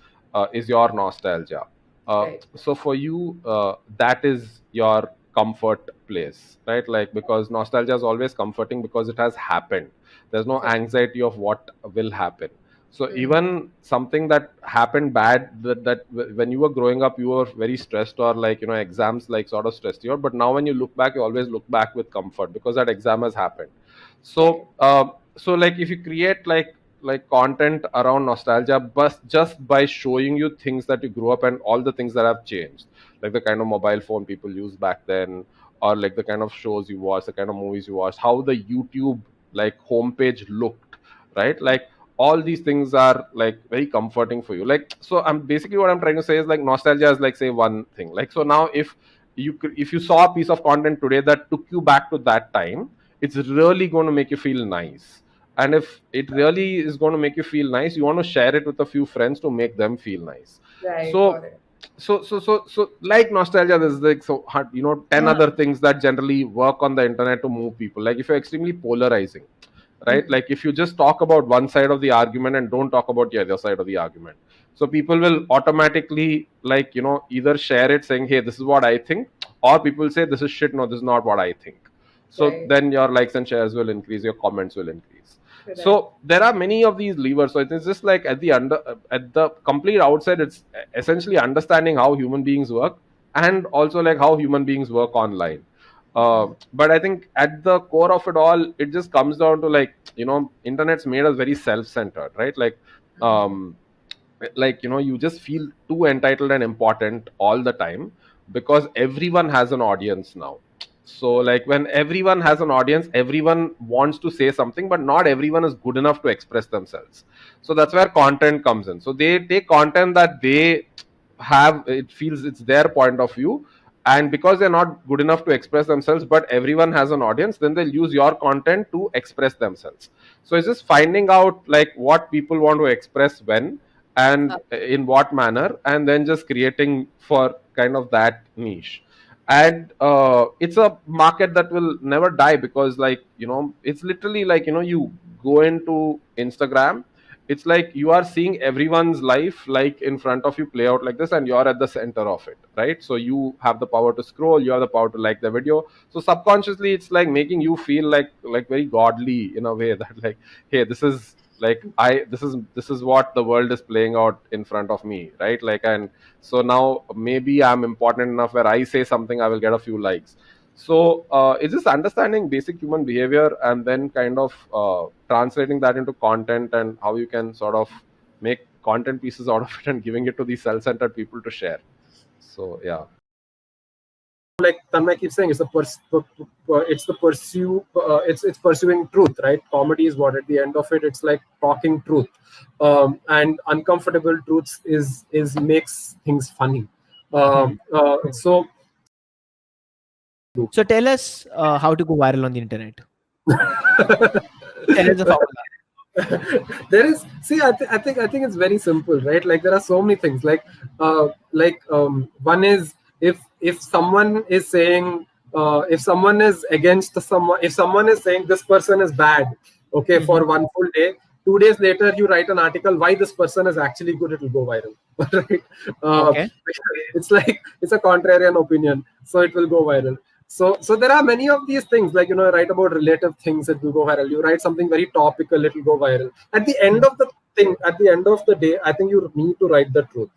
is your nostalgia. right, So for you, that is your comfort place, right? Like because nostalgia is always comforting because it has happened. There's no correct. anxiety of what will happen. So even something that happened bad, when you were growing up, you were very stressed, or like exams like sort of stressed you out. But now when you look back, you always look back with comfort because that exam has happened. Right, So like if you create like content around nostalgia, but just by showing you things that you grew up and all the things that have changed, like the kind of mobile phone people used back then, or like the kind of shows you watched, the kind of movies you watched, how the YouTube like homepage looked, right? Like all these things are like very comforting for you. Like so I'm basically what I'm trying to say is like nostalgia is like say one thing. Like so now if you saw a piece of content today that took you back to that time, it's really going to make you feel nice. And if it really is going to make you feel nice, you want to share it with a few friends to make them feel nice. right, got So it. so like nostalgia, there's like 10 other things that generally work on the internet to move people. Like if you're extremely polarizing, right? Like if you just talk about one side of the argument and don't talk about the other side of the argument, so people will automatically like either share it saying, hey, this is what I think, or people say this is shit, no, this is not what I think. So Right, then your likes and shares will increase, your comments will increase. correct. So there are many of these levers. So it is just like at the complete outside, it's essentially understanding how human beings work, and also like how human beings work online. But I think at the core of it all, it just comes down to like internet's made us very self-centered, right? Like you just feel too entitled and important all the time because everyone has an audience now. So like when everyone has an audience, everyone wants to say something, but not everyone is good enough to express themselves. So that's where content comes in. So they take content that they have, it feels it's their point of view, and because they're not good enough to express themselves but everyone has an audience, then they'll use your content to express themselves. So it's just finding out like what people want to express when and in what manner, and then just creating for kind of that niche. And it's a market that will never die because like it's literally like you go into Instagram, it's like you are seeing everyone's life like in front of you play out like this, and you're at the center of it, right? So you have the power to scroll, you have the power to like the video. So subconsciously it's like making you feel like very godly in a way that like, hey, this is like this is what the world is playing out in front of me, right? Like, and so now maybe I'm important enough where I say something, I will get a few likes. So it's just understanding basic human behavior and then kind of translating that into content and how you can sort of make content pieces out of it and giving it to these self-centered people to share. So yeah. Like Tanmay keeps saying, it's it's pursuing truth, right? Comedy is what at the end of it, it's like talking truth, and uncomfortable truths is makes things funny. So So tell us how to go viral on the internet. Tell us the formula. there is I think it's very simple, right? Like there are so many things. One is if someone is saying if someone is against someone, if someone is saying this person is bad, okay, for one full day, 2 days later you write an article why this person is actually good, it will go viral. Right? Okay. It's like it's a contrarian opinion, so it will go viral. So there are many of these things, like, write about relative things, it will go viral. You write something very topical, it will go viral. At the end of the thing, at the end of the day, I think you need to write the truth.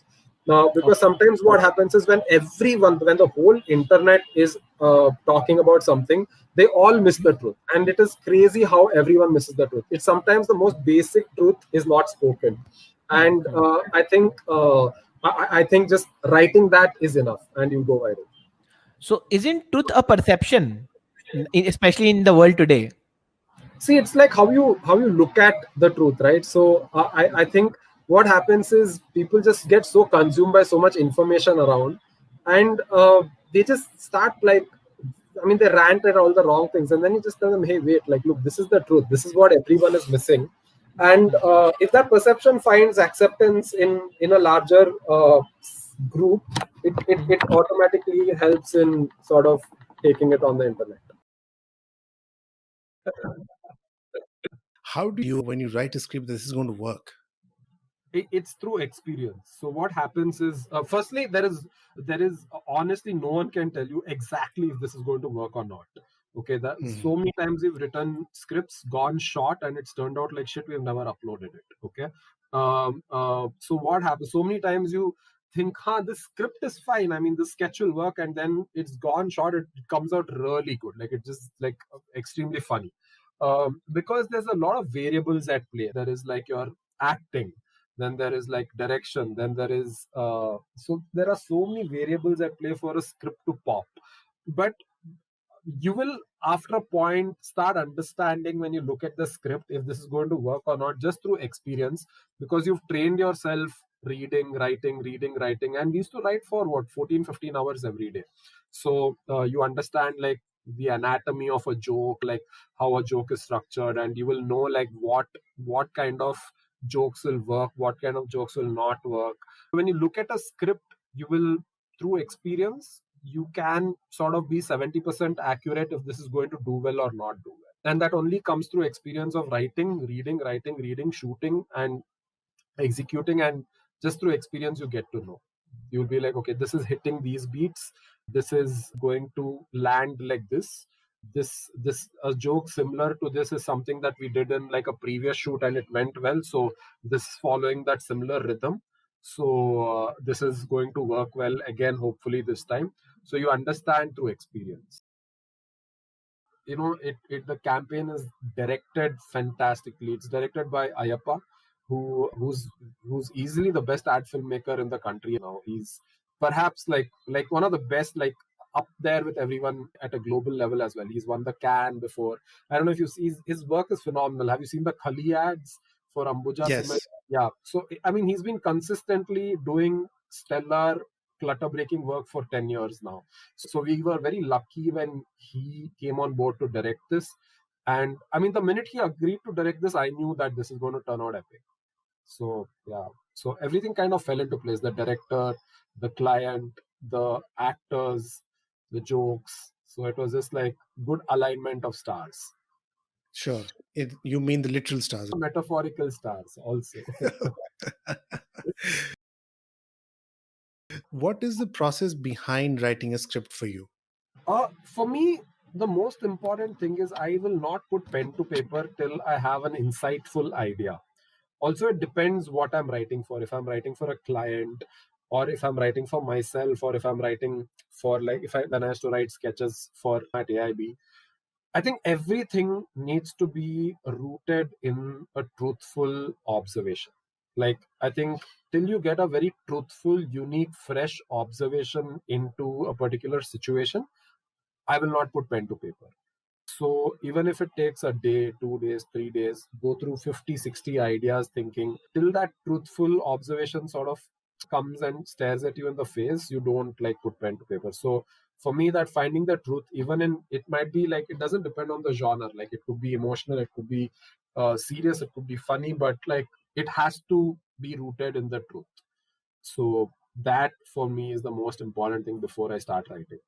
Now, because sometimes what happens is when the whole internet is talking about something, they all miss the truth. And it is crazy how everyone misses the truth. It's sometimes the most basic truth is not spoken. And I think just writing that is enough and you go viral. So isn't truth a perception, especially in the world today? See, it's like how you look at the truth, right? So I think what happens is people just get so consumed by so much information around, and they just start, like, I mean, they rant at all the wrong things, and then you just tell them, hey, wait, like, look, this is the truth, this is what everyone is missing. And if that perception finds acceptance in a larger group, it automatically helps in sort of taking it on the internet. How do you, when you write a script, this is going to work? It's through experience. So what happens is, firstly, there is honestly, no one can tell you exactly if this is going to work or not. Okay, that so many times we've written scripts, gone short, and it's turned out like shit, we've never uploaded it. Okay. So what happens, so many times you think, this script is fine, I mean, this sketch will work, and then it's gone short, it comes out really good, like it just, like, extremely funny. Because there's a lot of variables at play. There is, like, your acting, then there is, like, direction, then there is so there are so many variables at play for a script to pop. But you will, after a point, start understanding, when you look at the script, if this is going to work or not, just through experience, because you've trained yourself reading, writing, and we used to write for what, 14-15 hours every day. So you understand, like, the anatomy of a joke, like how a joke is structured, and you will know, like, what kind of jokes will work, what kind of jokes will not work. When you look at a script, you will, through experience, you can sort of be 70% accurate if this is going to do well or not do well. And that only comes through experience of writing, reading, shooting, and executing. And just through experience, you get to know. You'll be like, okay, this is hitting these beats, this is going to land like this a joke similar to this is something that we did in, like, a previous shoot and it went well, so this is following that similar rhythm. So this is going to work well again, hopefully this time. So you understand through experience. The campaign is directed fantastically. It's directed by Ayappa, who's easily the best ad filmmaker in the country now. He's perhaps like one of the best, like, up there with everyone at a global level as well. He's won the Cannes before. I don't know if you see, his work is phenomenal. Have you seen the Khali ads for Ambuja Yes. Cement? Yeah. So I mean, he's been consistently doing stellar, clutter breaking work for 10 years now. So we were very lucky when he came on board to direct this. And I mean, the minute he agreed to direct this, I knew that this is going to turn out epic. So yeah, so everything kind of fell into place: the director, the client, the actors, the jokes. So it was just like good alignment of stars. Sure. You mean the literal stars? Metaphorical stars also. What is the process behind writing a script for you? For me, the most important thing is I will not put pen to paper till I have an insightful idea. Also, it depends what I'm writing for. If I'm writing for a client, or if I'm writing for myself, or if I'm writing for, like, when I have to write sketches for at AIB, I think everything needs to be rooted in a truthful observation. Like, I think till you get a very truthful, unique, fresh observation into a particular situation, I will not put pen to paper. So even if it takes a day, 2 days, 3 days, go through 50, 60 ideas thinking, till that truthful observation sort of comes and stares at you in the face, you don't, like, put pen to paper. So for me, that finding the truth, even in, it might be like, it doesn't depend on the genre. Like, it could be emotional, it could be serious, it could be funny, but, like, it has to be rooted in the truth. So that for me is the most important thing before I start writing.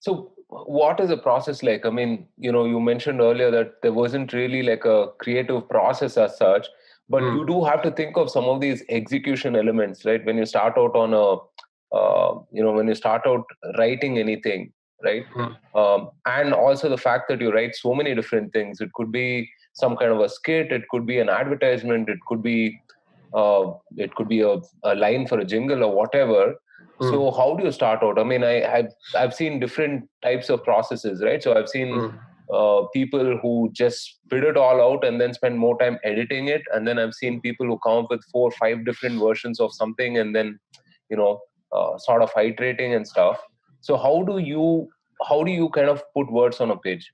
So what is the process like? I mean, you mentioned earlier that there wasn't really like a creative process as such, but you do have to think of some of these execution elements, right? When you start out on when you start out writing anything, right? And also the fact that you write so many different things. It could be some kind of a skit, it could be an advertisement, it could be a line for a jingle or whatever. So how do you start out? I mean, I've seen different types of processes, right? So I've seen people who just spit it all out and then spend more time editing it, and then I've seen people who come up with 4 or 5 different versions of something and then sort of iterating and stuff. So how do you kind of put words on a page?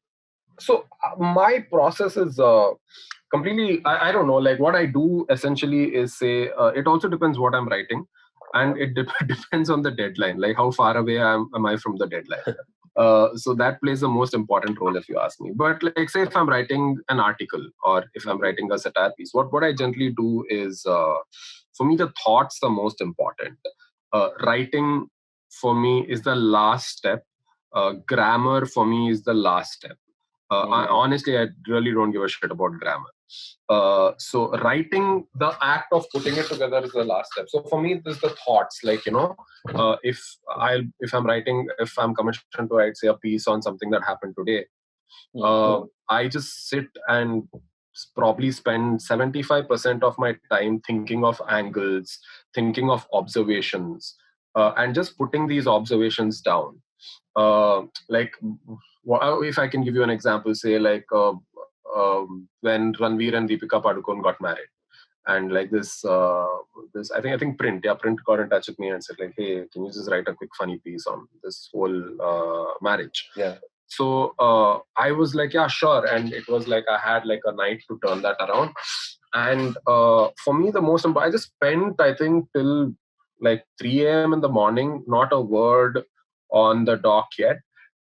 So my process is completely, I don't know, like what I do essentially is say, it also depends what I'm writing, and it depends on the deadline, like how far away am I from the deadline. So that plays the most important role if you ask me. But like say if I'm writing an article or if I'm writing a satire piece, what I generally do is, for me, the thought's the most important. Writing for me is the last step. Grammar for me is the last step. Honestly, I really don't give a shit about grammar. So writing, the act of putting it together is the last step. So for me, there's the thoughts. Like if I'm commissioned to write, say, a piece on something that happened today, I just sit and probably spend 75% of my time thinking of angles, thinking of observations, and just putting these observations down. Like if I can give you an example, say like when Ranveer and Deepika Padukone got married, and like this I think Print got in touch with me and said like, hey, can you just write a quick funny piece on this whole marriage? Yeah. So I was like, yeah, sure. And it was like I had like a night to turn that around. And for me, the most important, I just spent, I think, till like 3 a.m. in the morning, not a word on the dock yet,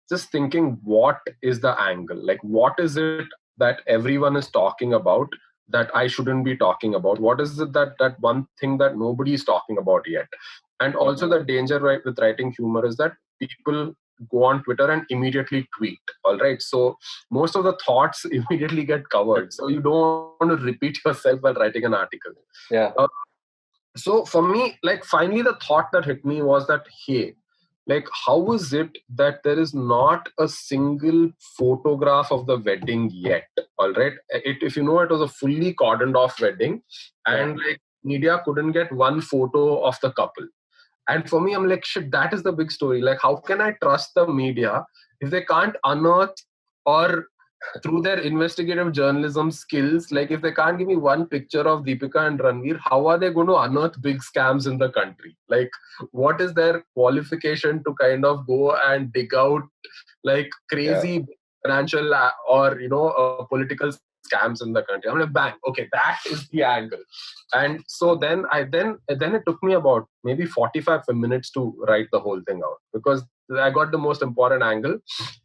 just thinking, what is the angle? Like, what is it that everyone is talking about that I shouldn't be talking about? What is it that one thing that nobody is talking about yet? And also the danger with writing humor is that people go on Twitter and immediately tweet. All right. So most of the thoughts immediately get covered. So you don't want to repeat yourself while writing an article. Yeah. So for me, like finally the thought that hit me was that, hey, like how is it that there is not a single photograph of the wedding yet? All right. If you know, it was a fully cordoned off wedding, and like media couldn't get one photo of the couple. And for me, I'm like, shit, that is the big story. Like, how can I trust the media if they can't unearth, or through their investigative journalism skills, like if they can't give me one picture of Deepika and Ranveer, how are they going to unearth big scams in the country? Like, what is their qualification to kind of go and dig out like crazy financial or political scams in the country? I'm like, bang, okay, that is the angle. And so then it took me about maybe 45 minutes to write the whole thing out, because I got the most important angle.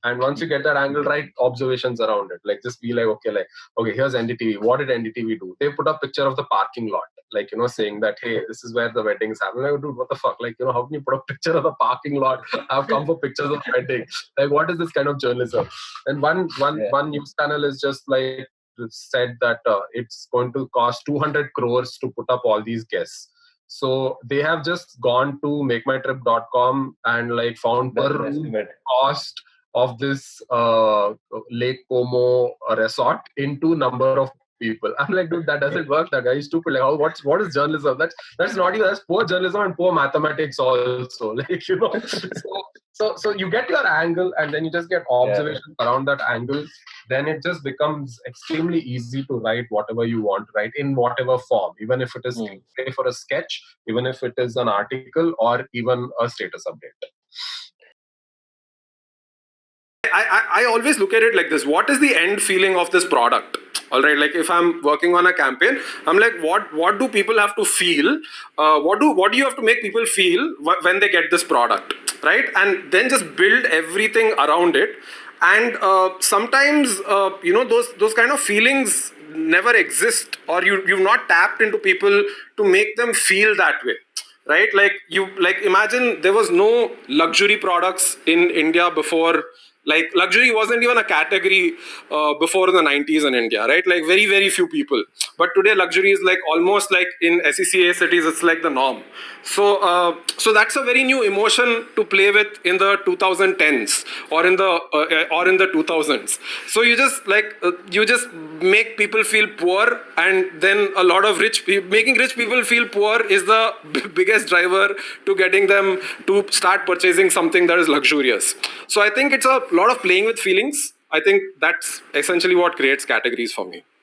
And once you get that angle right, observations around it, like just be like, okay, here's NDTV. What did NDTV do? They put a picture of the parking lot, like, saying that, hey, this is where the wedding is happening. Like, dude, what the fuck? Like, how can you put a picture of the parking lot? I've come for pictures of wedding. Like, what is this kind of journalism? And one news channel is just like said that it's going to cost 200 crores to put up all these guests. So they have just gone to makemytrip.com and like found per room cost of this Lake Como resort into number of people. I'm like, dude, that doesn't work. That guy is stupid. Like, what is journalism? That's not even, that's poor journalism and poor mathematics also. Like, so you get your angle and then you just get observations around that angle. Then it just becomes extremely easy to write whatever you want to write in whatever form, even if it is for a sketch, even if it is an article, or even a status update. I always look at it like this. What is the end feeling of this product? All right, like if I'm working on a campaign, I'm like, what do people have to feel? What do you have to make people feel when they get this product, right? And then just build everything around it. And sometimes those kind of feelings never exist, or you've not tapped into people to make them feel that way. right? Like imagine there was no luxury products in India before. Like luxury wasn't even a category before the 90s in India, right? Like very, very few people. But today luxury is like almost like in SECA cities, it's like the norm. So that's a very new emotion to play with in the 2010s or in the 2000s. So you just make people feel poor, and then a lot of making rich people feel poor is the biggest driver to getting them to start purchasing something that is luxurious. So I think it's a lot of playing with feelings. I think that's essentially what creates categories for me.